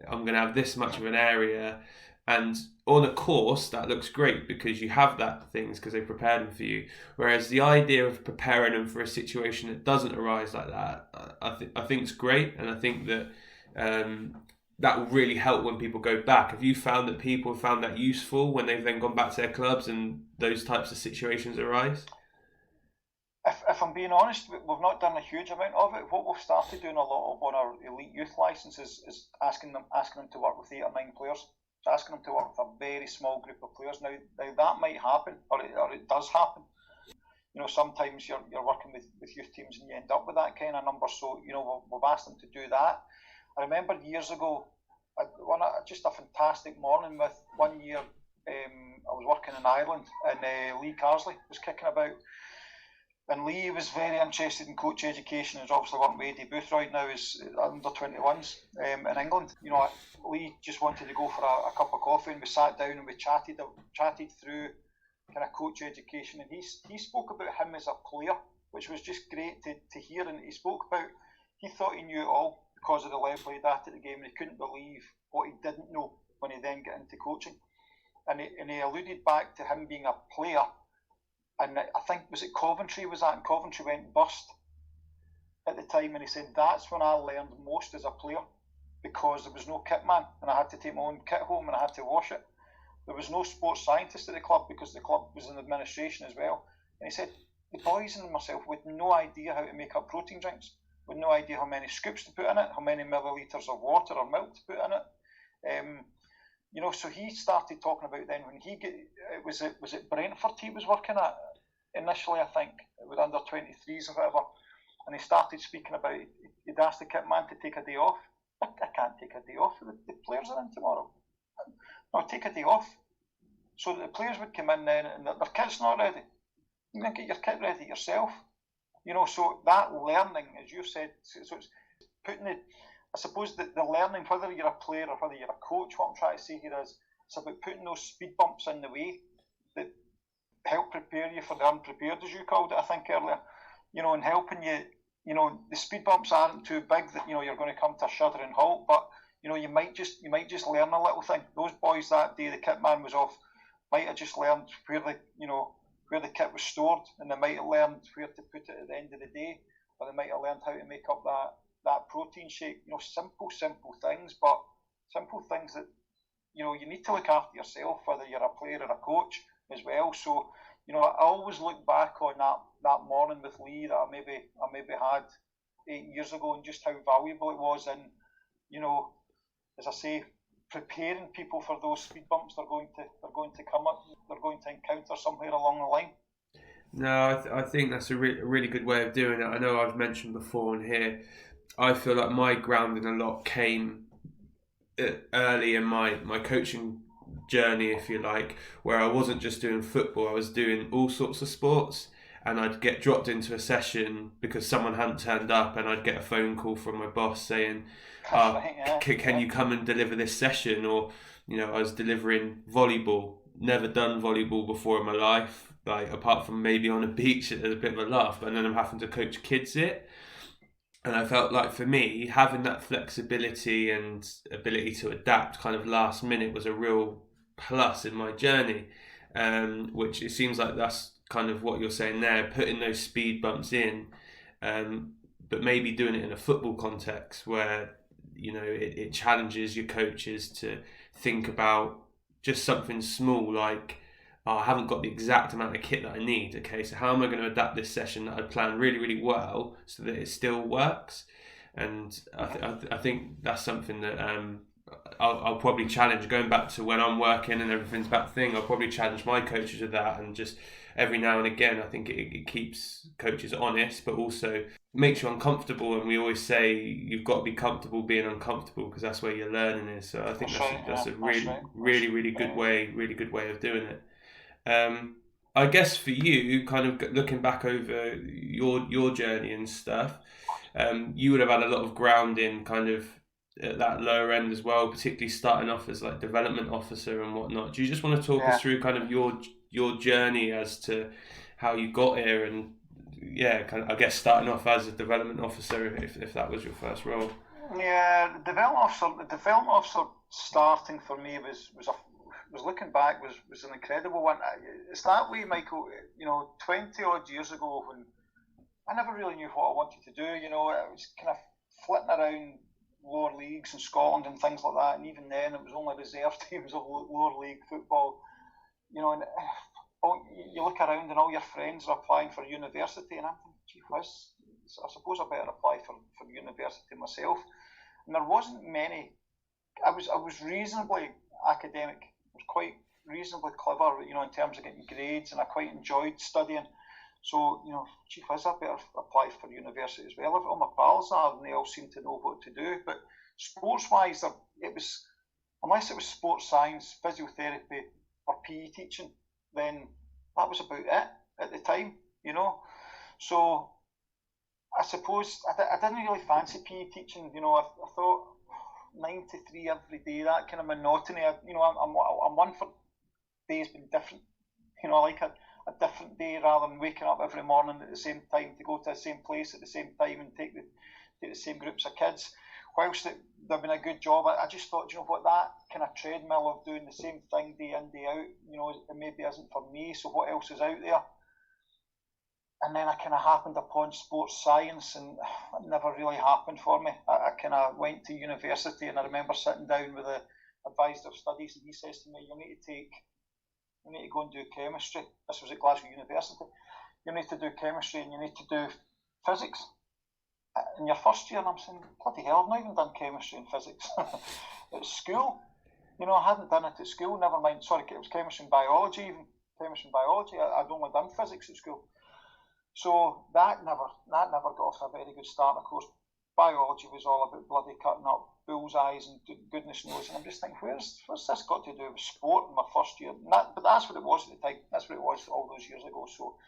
I'm going to have this much of an area. And on a course, that looks great because you have that things because they prepared them for you. Whereas the idea of preparing them for a situation that doesn't arise like that, I think is great. And I think that that will really help when people go back. Have you found that people have found that useful when they've then gone back to their clubs and those types of situations arise? If I'm being honest, we've not done a huge amount of it. What we've started doing a lot of on our elite youth licence is asking them to work with 8 or 9 players. So asking them to work with a very small group of players. Now that might happen, or it does happen. Sometimes you're working with youth teams and you end up with that kind of number. So we've asked them to do that. I remember years ago, just a fantastic morning with one year. I was working in Ireland, and Lee Carsley was kicking about. And Lee was very interested in coach education. He's obviously working with Eddie Boothroyd now as under 21s in England. Lee just wanted to go for a cup of coffee, and we sat down and we chatted through kind of coach education. And he spoke about him as a player, which was just great to hear. And he spoke about, he thought he knew it all because of the level he'd at the game, and he couldn't believe what he didn't know when he then got into coaching. And he alluded back to him being a player. And I think, was it Coventry and Coventry went bust at the time, and he said, that's when I learned most as a player, because there was no kit man, and I had to take my own kit home and I had to wash it. There was no sports scientist at the club because the club was in administration as well. And he said, the boys and myself with no idea how to make up protein drinks, with no idea how many scoops to put in it, how many millilitres of water or milk to put in it. So he started talking about then when was it Brentford he was working at initially, I think, with under 23s or whatever, and he started speaking about, he'd asked the kit man to take a day off. I can't take a day off, the players are in tomorrow. No, take a day off. So that the players would come in then and their kit's not ready. You can get your kit ready yourself. So that learning, as you've said, so it's putting it, I suppose the learning, whether you're a player or whether you're a coach, what I'm trying to say here is it's about putting those speed bumps in the way that help prepare you for the unprepared, as you called it, I think earlier. And helping you, the speed bumps aren't too big that you're going to come to a shuddering halt, but you might just learn a little thing. Those boys that day the kit man was off might have just learned where the kit was stored, and they might have learned where to put it at the end of the day, or they might have learned how to make up that protein shake. Simple things, but simple things that you need to look after yourself, whether you're a player or a coach as well. So I always look back on that morning with Lee that I maybe had 8 years ago, and just how valuable it was. And as I say, preparing people for those speed bumps they're going to come up, they're going to encounter somewhere along the line. No, I think that's a really good way of doing it. I know I've mentioned before on here I feel like my grounding a lot came early in my coaching journey, if you like, where I wasn't just doing football, I was doing all sorts of sports. And I'd get dropped into a session because someone hadn't turned up, and I'd get a phone call from my boss saying, can you come and deliver this session? Or, I was delivering volleyball, never done volleyball before in my life, like apart from maybe on a beach as a bit of a laugh, and then I'm having to coach kids it. And I felt like for me, having that flexibility and ability to adapt kind of last minute was a real plus in my journey, which it seems like that's kind of what you're saying there, putting those speed bumps in, but maybe doing it in a football context where, it challenges your coaches to think about just something small like, I haven't got the exact amount of kit that I need. Okay, so how am I going to adapt this session that I plan really, really well so that it still works? And I think that's something that I'll probably challenge, going back to when I'm working and everything's back thing. I'll probably challenge my coaches with that, and just every now and again, I think it keeps coaches honest, but also makes you uncomfortable. And we always say you've got to be comfortable being uncomfortable, because that's where your learning is. So I think that's a really good way of doing it. I guess for you, kind of looking back over your journey and stuff, you would have had a lot of grounding kind of at that lower end as well, particularly starting off as like development officer and whatnot. Do you just want to talk us through kind of your journey as to how you got here, and kind of, I guess, starting off as a development officer, if that was your first role? Yeah, the development officer starting for me was looking back was an incredible one. It's that way, Michael. 20 odd years ago, when I never really knew what I wanted to do. I was kind of flitting around lower leagues in Scotland and things like that, and even then it was only reserve teams of lower league football. And you look around and all your friends are applying for university, and I'm thinking, gee whiz, I suppose I better apply for university myself. And there wasn't many. I was reasonably academic. I was quite reasonably clever, in terms of getting grades, and I quite enjoyed studying. So, gee whiz, I better apply for university as well. All my pals are, and they all seem to know what to do. But sports-wise, unless it was sports science, physiotherapy, or PE teaching, then that was about it at the time, So I suppose I didn't really fancy PE teaching. I thought 9 to 3 every day, that kind of monotony. I'm one for days being different. I like a different day rather than waking up every morning at the same time to go to the same place at the same time and take the same groups of kids. Whilst they've been a good job, I just thought, that kind of treadmill of doing the same thing day in, day out, it maybe isn't for me, so what else is out there? And then I kind of happened upon sports science, and it never really happened for me. I kind of went to university, and I remember sitting down with the advisor of studies, and he says to me, you need to go and do chemistry. This was at Glasgow University. You need to do chemistry, and you need to do physics in your first year. And I'm saying, bloody hell, I've not even done chemistry and physics at school. I hadn't done it at school, never mind, sorry, it was chemistry and biology even. Chemistry and biology, I'd only done physics at school. So that never got off a very good start. Of course, biology was all about bloody cutting up bullseyes and goodness knows. And I'm just thinking, what's this got to do with sport in my first year? But that's what it was at the time. That's what it was all those years ago. So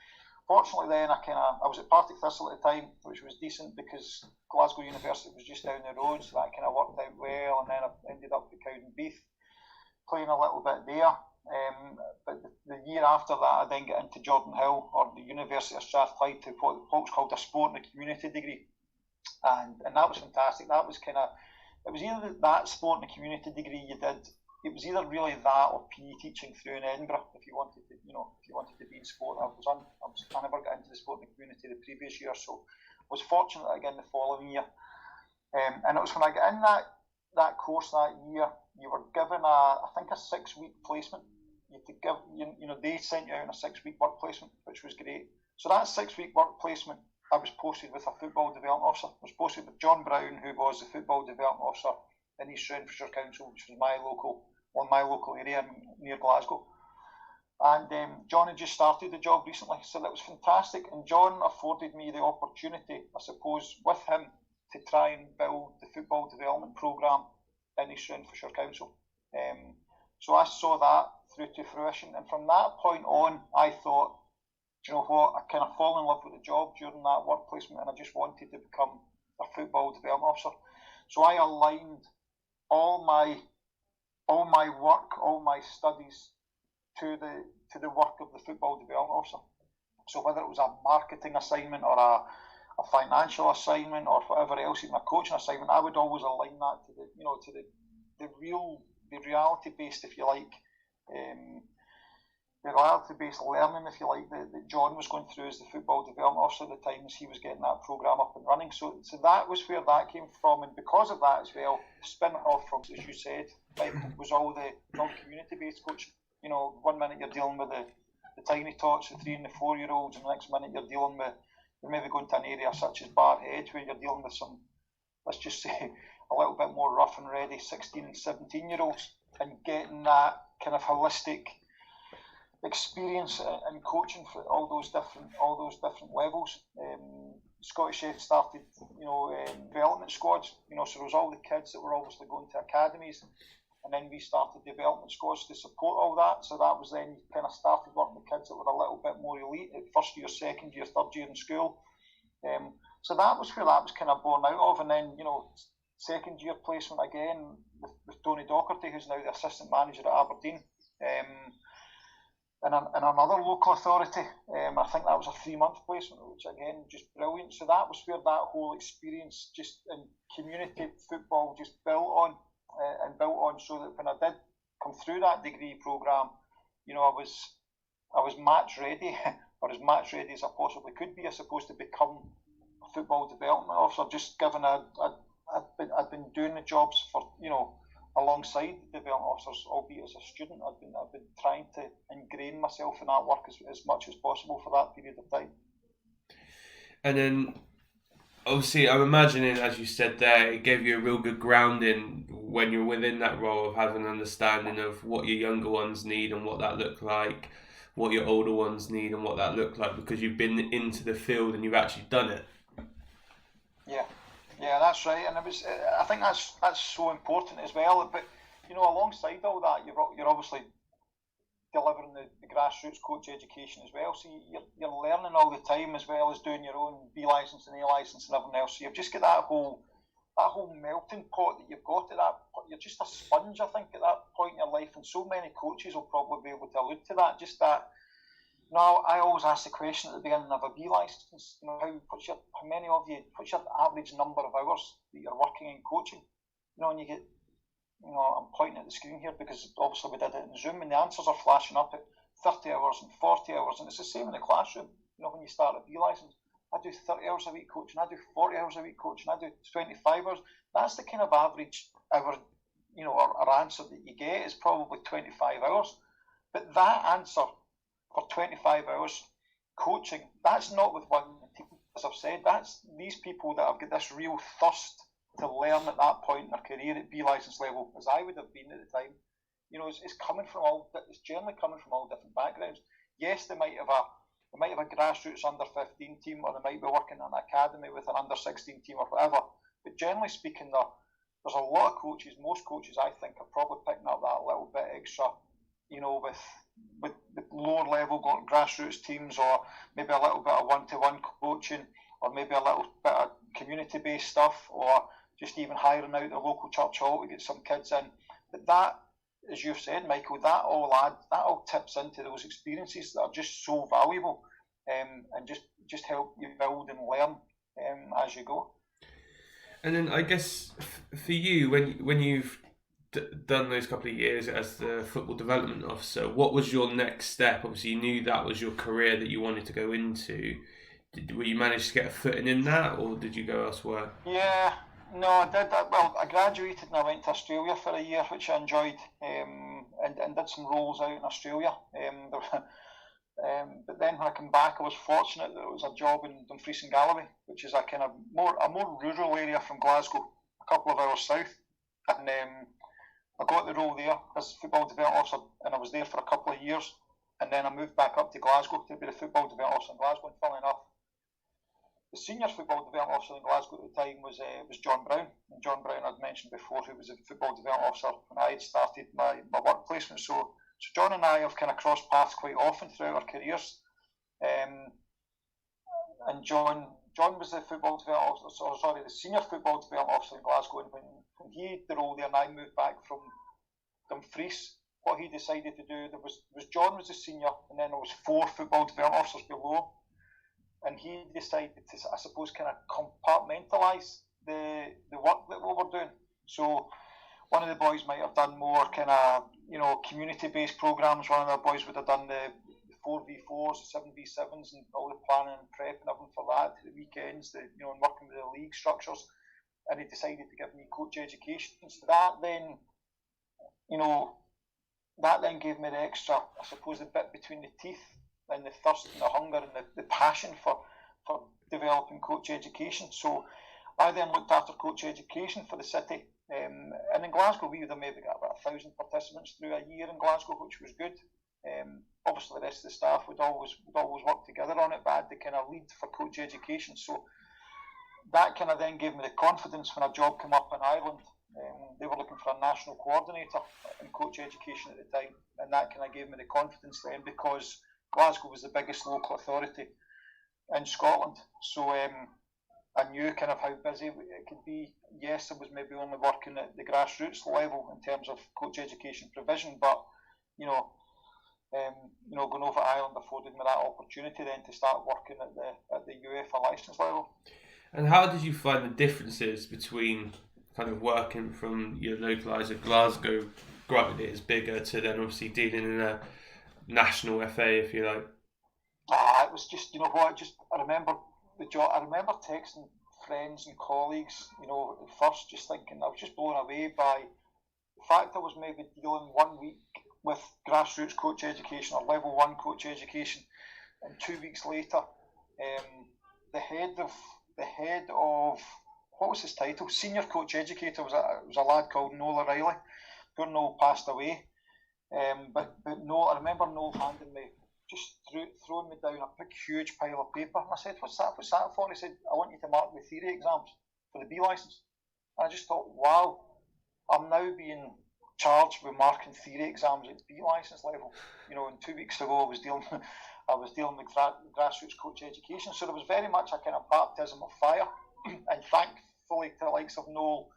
fortunately then, I was at Partick Thistle at the time, which was decent because Glasgow University was just down the road, so that kind of worked out well. And then I ended up at Cowdenbeath, playing a little bit there. But the year after that, I then got into Jordan Hill, or the University of Strathclyde, to what folks called a sport and a community degree, and that was fantastic. That was it was either that sport and a community degree you did. It was either really that or PE teaching through in Edinburgh if you wanted to be in sport. I never got into the sport and the community the previous year, so I was fortunate again the following year. And it was when I got in that course that year, you were given I think a 6-week placement. They sent you out on a 6-week work placement, which was great. So that 6-week work placement, I was posted with a football development officer. I was posted with John Brown, who was the football development officer in East Renfrewshire Council, which was my local area near Glasgow. And John had just started the job recently, so that was fantastic. And John afforded me the opportunity, I suppose, with him to try and build the football development programme in East Renfrewshire Council. So I saw that through to fruition, and from that point on, I thought, do you know what, I kind of fall in love with the job during that work placement, and I just wanted to become a football development officer. So I aligned all my work, all my studies to the work of the football development officer. So whether it was a marketing assignment or a financial assignment or whatever else, even a coaching assignment, I would always align that to the reality based, if you like, the reality based learning, if you like, that John was going through as the football development officer at the time as he was getting that programme up and running. So that was where that came from, and because of that as well, spin off from, as you said, was all the community based coaching. You know, one minute you're dealing with the tiny tots, the 3 and the 4 year olds, and the next minute you're maybe going to an area such as Barhead where you're dealing with some, let's just say, a little bit more rough and ready 16 and 17 year olds, and getting that kind of holistic experience in coaching for all those different levels. Scottish F started, development squads. So there was all the kids that were obviously going to academies, and then we started development squads to support all that. So that was then you kind of started working with kids that were a little bit more elite at first year, second year, third year in school. So that was where that was kind of born out of, and then second year placement again with Tony Docherty, who's now the assistant manager at Aberdeen. And another local authority. I think that was a 3-month placement, which again, just brilliant. So that was where that whole experience just in community football just built on, so that when I did come through that degree programme, I was match ready, or as match ready as I possibly could be, I suppose, to become a football development officer, just given I'd been doing the jobs for, alongside the development officers, albeit as a student. I've been trying to ingrain myself in that work as much as possible for that period of time. And then, obviously, I'm imagining, as you said there, it gave you a real good grounding when you're within that role of having an understanding of what your younger ones need and what that looked like, what your older ones need and what that looked like, because you've been into the field and you've actually done it. Yeah, that's right, and I think that's so important as well. But alongside all that, you're obviously delivering the grassroots coach education as well. So you're learning all the time, as well as doing your own B licence and A licence and everything else. So you've just got that whole melting pot that you've got at that point. You're just a sponge, I think, at that point in your life, and so many coaches will probably be able to allude to that. Just that. Now, I always ask the question at the beginning of a B licence, what's your average number of hours that you're working in coaching? And you get, I'm pointing at the screen here because obviously we did it in Zoom, and the answers are flashing up at 30 hours and 40 hours, and it's the same in the classroom. When you start a B licence, I do 30 hours a week coaching, I do 40 hours a week coaching, I do 25 hours. That's the kind of average hour, or answer that you get is probably 25 hours. But that answer for 25 hours coaching, that's not with one team, as I've said. That's these people that have got this real thirst to learn at that point in their career at B licence level, as I would have been at the time. It's generally coming from all different backgrounds. Yes, they might have a grassroots under 15 team, or they might be working in an academy with an under 16 team or whatever. But generally speaking, there's a lot of coaches. Most coaches, I think, are probably picking up that little bit extra, with lower level grassroots teams, or maybe a little bit of one-to-one coaching, or maybe a little bit of community-based stuff, or just even hiring out the local church hall to get some kids in. But that, as you've said, Michael, that all tips into those experiences that are just so valuable, and just help you build and learn as you go. And then I guess for you, when you've done those couple of years as the football development officer, what was your next step? Obviously, you knew that was your career that you wanted to go into. Were you managed to get a footing in that, or did you go elsewhere? Yeah, no, I did. Well, I graduated and I went to Australia for a year, which I enjoyed, and did some roles out in Australia. But then when I came back, I was fortunate that it was a job in Dumfries and Galloway, which is a more rural area from Glasgow, a couple of hours south, and I got the role there as football development officer, and I was there for a couple of years, and then I moved back up to Glasgow to be the football development officer in Glasgow. And funnily enough, the senior football development officer in Glasgow at the time was John Brown. And John Brown I'd mentioned before, who was a football development officer when I had started my work placement. So John and I have kind of crossed paths quite often throughout our careers. And John was the football development officer, the senior football development officer in Glasgow. And when he had the role there and I moved back from Dumfries, what he decided to do, there was John was the senior, and then there was 4 football development officers below. And he decided to, I suppose, kind of compartmentalise the work that we were doing. So one of the boys might have done more kind of, community-based programmes. One of the boys would have done the 4v4s, the 7v7s, and all the planning and prep and everything for that, the weekends, and working with the league structures. And he decided to give me coach education. So that then gave me the extra, I suppose, the bit between the teeth, and the thirst and the hunger and the passion for developing coach education. So I then looked after coach education for the city. And in Glasgow, we would have maybe got about 1,000 participants through a year in Glasgow, which was good. Obviously, the rest of the staff would always work together on it, but I had the kind of lead for coach education. So that kind of then gave me the confidence when a job came up in Ireland. They were looking for a national coordinator in coach education at the time, and that kind of gave me the confidence then, because Glasgow was the biggest local authority in Scotland. So I knew kind of how busy it could be. Yes, I was maybe only working at the grassroots level in terms of coach education provision, but going over to Ireland afforded me that opportunity then to start working at the UEFA licence level. And how did you find the differences between kind of working from your localised Glasgow, granted it is bigger, to then obviously dealing in a national FA, if you like? It was just, I remember the job. I remember texting friends and colleagues, at first just thinking, I was just blown away by the fact I was maybe dealing 1 week with grassroots coach education or level 1 coach education, and 2 weeks later, the head of what was his title? Senior coach educator was a lad called Noel O'Reilly. Poor Noel passed away. But Noel, I remember Noel handing me, just throwing me down a big huge pile of paper, and I said, "What's that for?" And he said, "I want you to mark the theory exams for the B licence." And I just thought, wow, I'm now being charged with marking theory exams at B licence level. And 2 weeks ago I was dealing with grassroots coach education. So there was very much a kind of baptism of fire, and thankfully to the likes of Noel,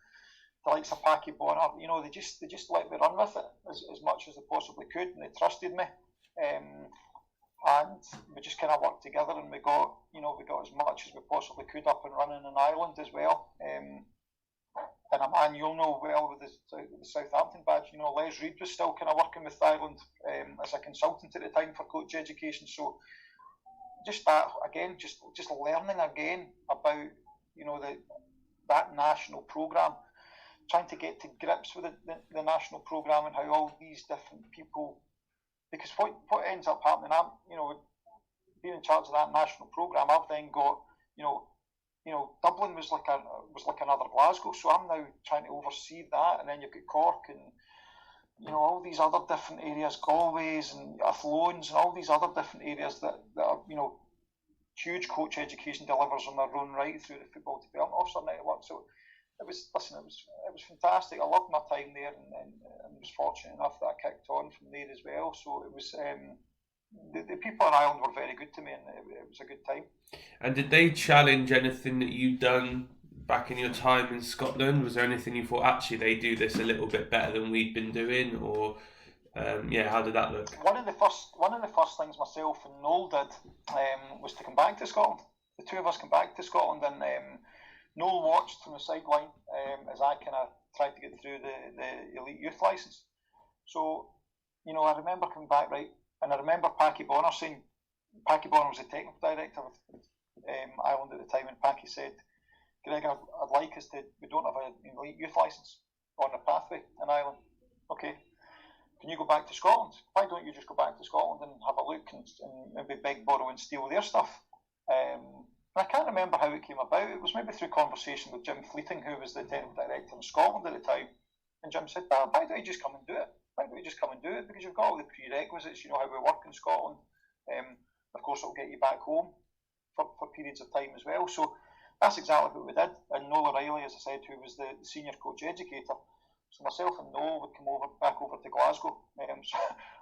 the likes of Packy Bonner, they just let me run with it as much as they possibly could, and they trusted me. And we just kind of worked together, and we got as much as we possibly could up and running in Ireland as well. And a man you'll know well with the Southampton badge, Les Reid was still kind of working with Ireland as a consultant at the time for coach education. So just that again, just learning again about that national programme, trying to get to grips with the national programme and how all these different people, because what ends up happening, I'm being in charge of that national programme, I've then got Dublin was like another Glasgow, so I'm now trying to oversee that, and then you've got Cork and all these other different areas, Galways and Athlone and all these other different areas that are huge coach education delivers on their own right through the Football Development Officer Network. So it was fantastic. I loved my time there, and was fortunate enough that I kicked on from there as well. So it was the people in Ireland were very good to me, and it was a good time. And did they challenge anything that you'd done back in your time in Scotland? Was there anything you thought, actually, they do this a little bit better than we'd been doing, or how did that look? One of the first things myself and Noel did was to come back to Scotland. The two of us came back to Scotland, and Noel watched from the sideline as I kind of tried to get through the elite youth licence. So, I remember coming back, right, and I remember Packy Bonner saying, Packy Bonner was the technical director with Ireland at the time, and Packy said, "Greg, I'd like us to, we don't have an elite youth licence on the pathway in Ireland. Okay, can you go back to Scotland? Why don't you just go back to Scotland and have a look and maybe beg, borrow and steal their stuff?" And I can't remember how it came about. It was maybe through conversation with Jim Fleeting, who was the technical director in Scotland at the time. And Jim said, "Well, why don't you just come and do it? Why don't you just come and do it? Because you've got all the prerequisites, how we work in Scotland. Of course, it'll get you back home." for periods of time as well. So that's exactly what we did. And Noel O'Reilly, as I said, who was the senior coach educator, so myself and Noel would come back over to Glasgow. So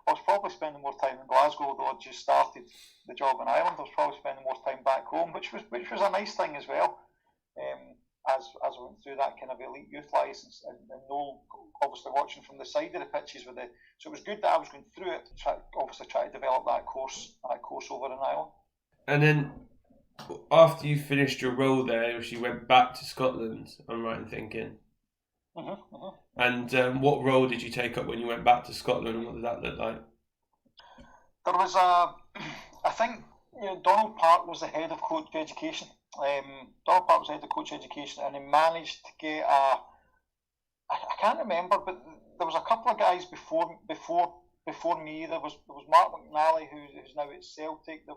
I was probably spending more time in Glasgow, although I'd just started the job in Ireland. I was probably spending more time back home, which was a nice thing as well. As I went through that kind of elite youth licence, and Noel obviously watching from the side of the pitches so it was good that I was going through it, obviously try to develop that course over in Ireland. And then after you finished your role there, you went back to Scotland, I'm right in thinking. And what role did you take up when you went back to Scotland, and what did that look like? There was I think Donald Park was the head of coach education. Donald Park was the head of coach education, and he managed to get I can't remember, but there was a couple of guys before me. There was Mark McNally, who's now at Celtic. There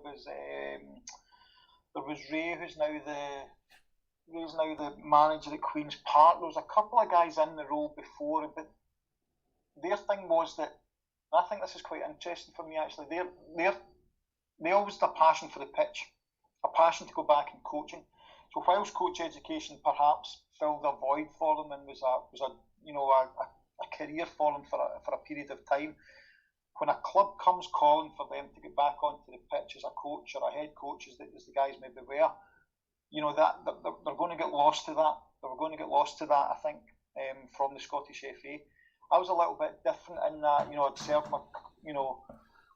was Ray, who's now the manager at Queen's Park. There was a couple of guys in the role before, but their thing was that, and I think this is quite interesting for me actually, they always had a passion for the pitch, a passion to go back in coaching. So whilst coach education perhaps filled a void for them and was a career for them for a period of time, when a club comes calling for them to get back onto the pitch as a coach or a head coach, as the guys maybe were, that they're going to get lost to that. They were going to get lost to that, I think, from the Scottish F.A. I was a little bit different in that, I'd served my,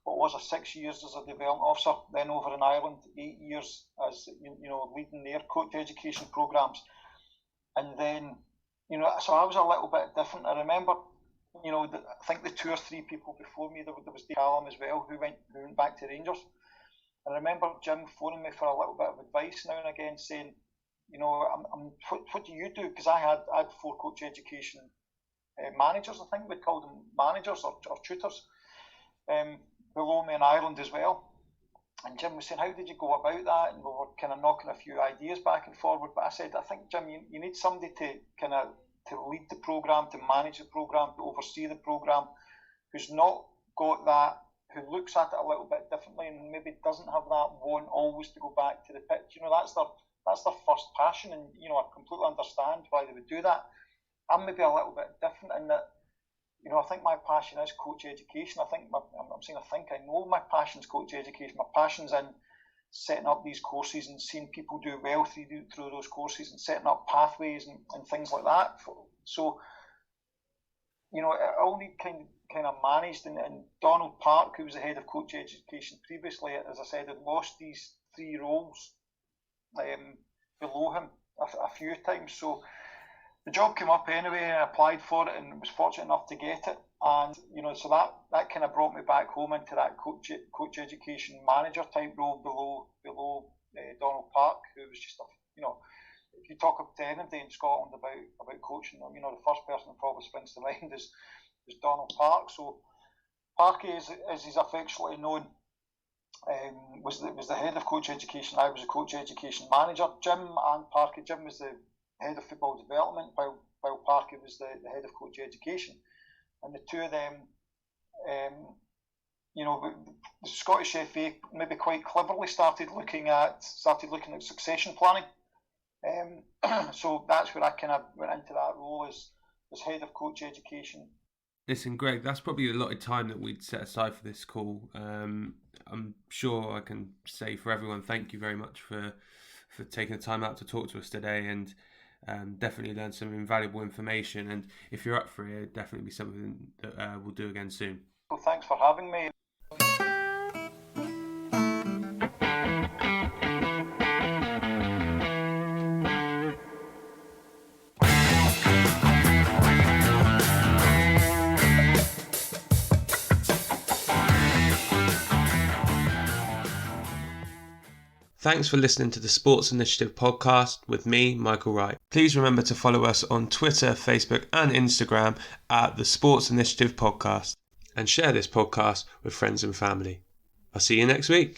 what was it, 6 years as a development officer, then over in Ireland, 8 years as, leading their coach education programmes. And then, so I was a little bit different. I remember, I think the 2 or 3 people before me, there was Dave Callum as well, who went back to Rangers. And I remember Jim phoning me for a little bit of advice now and again, saying, what do you do? Because I had 4 coach education managers, I think we called them managers or tutors, below me in Ireland as well. And Jim was saying, how did you go about that? And we were kind of knocking a few ideas back and forward. But I said, I think, Jim, you need somebody to lead the programme, to manage the programme, to oversee the programme, who's not got that, who looks at it a little bit differently and maybe doesn't have that want always to go back to the pitch. That's their first passion, and I completely understand why they would do that. I'm maybe a little bit different in that, I think my passion is coach education. I know my passion's coach education. My passion's in setting up these courses and seeing people do well through those courses and setting up pathways and things like that. So, it all need kind of managed. And Donald Park, who was the head of coach education previously, as I said, had lost these 3 roles below him a few times. So the job came up anyway, and I applied for it and was fortunate enough to get it. And so that kind of brought me back home into that coach education manager type role below Donald Park, who was just if you talk up to anybody in Scotland about coaching, the first person that probably springs to mind is Donald Park. So Parky, as he's affectionately known, was the head of coach education. I was a coach education manager. Jim was the head of football development, while Parky was the head of coach education. And the two of them, the Scottish F.A. maybe quite cleverly started looking at succession planning. So that's where I kind of went into that role as head of coach education. Listen, Greg, that's probably a lot of time that we'd set aside for this call. I'm sure I can say for everyone, thank you very much for taking the time out to talk to us today, and definitely learned some invaluable information. And if you're up for it, it'll definitely be something that we'll do again soon. Well, thanks for having me. Thanks for listening to the Sports Initiative podcast with me, Michael Wright. Please remember to follow us on Twitter, Facebook and Instagram at the Sports Initiative Podcast, and share this podcast with friends and family. I'll see you next week.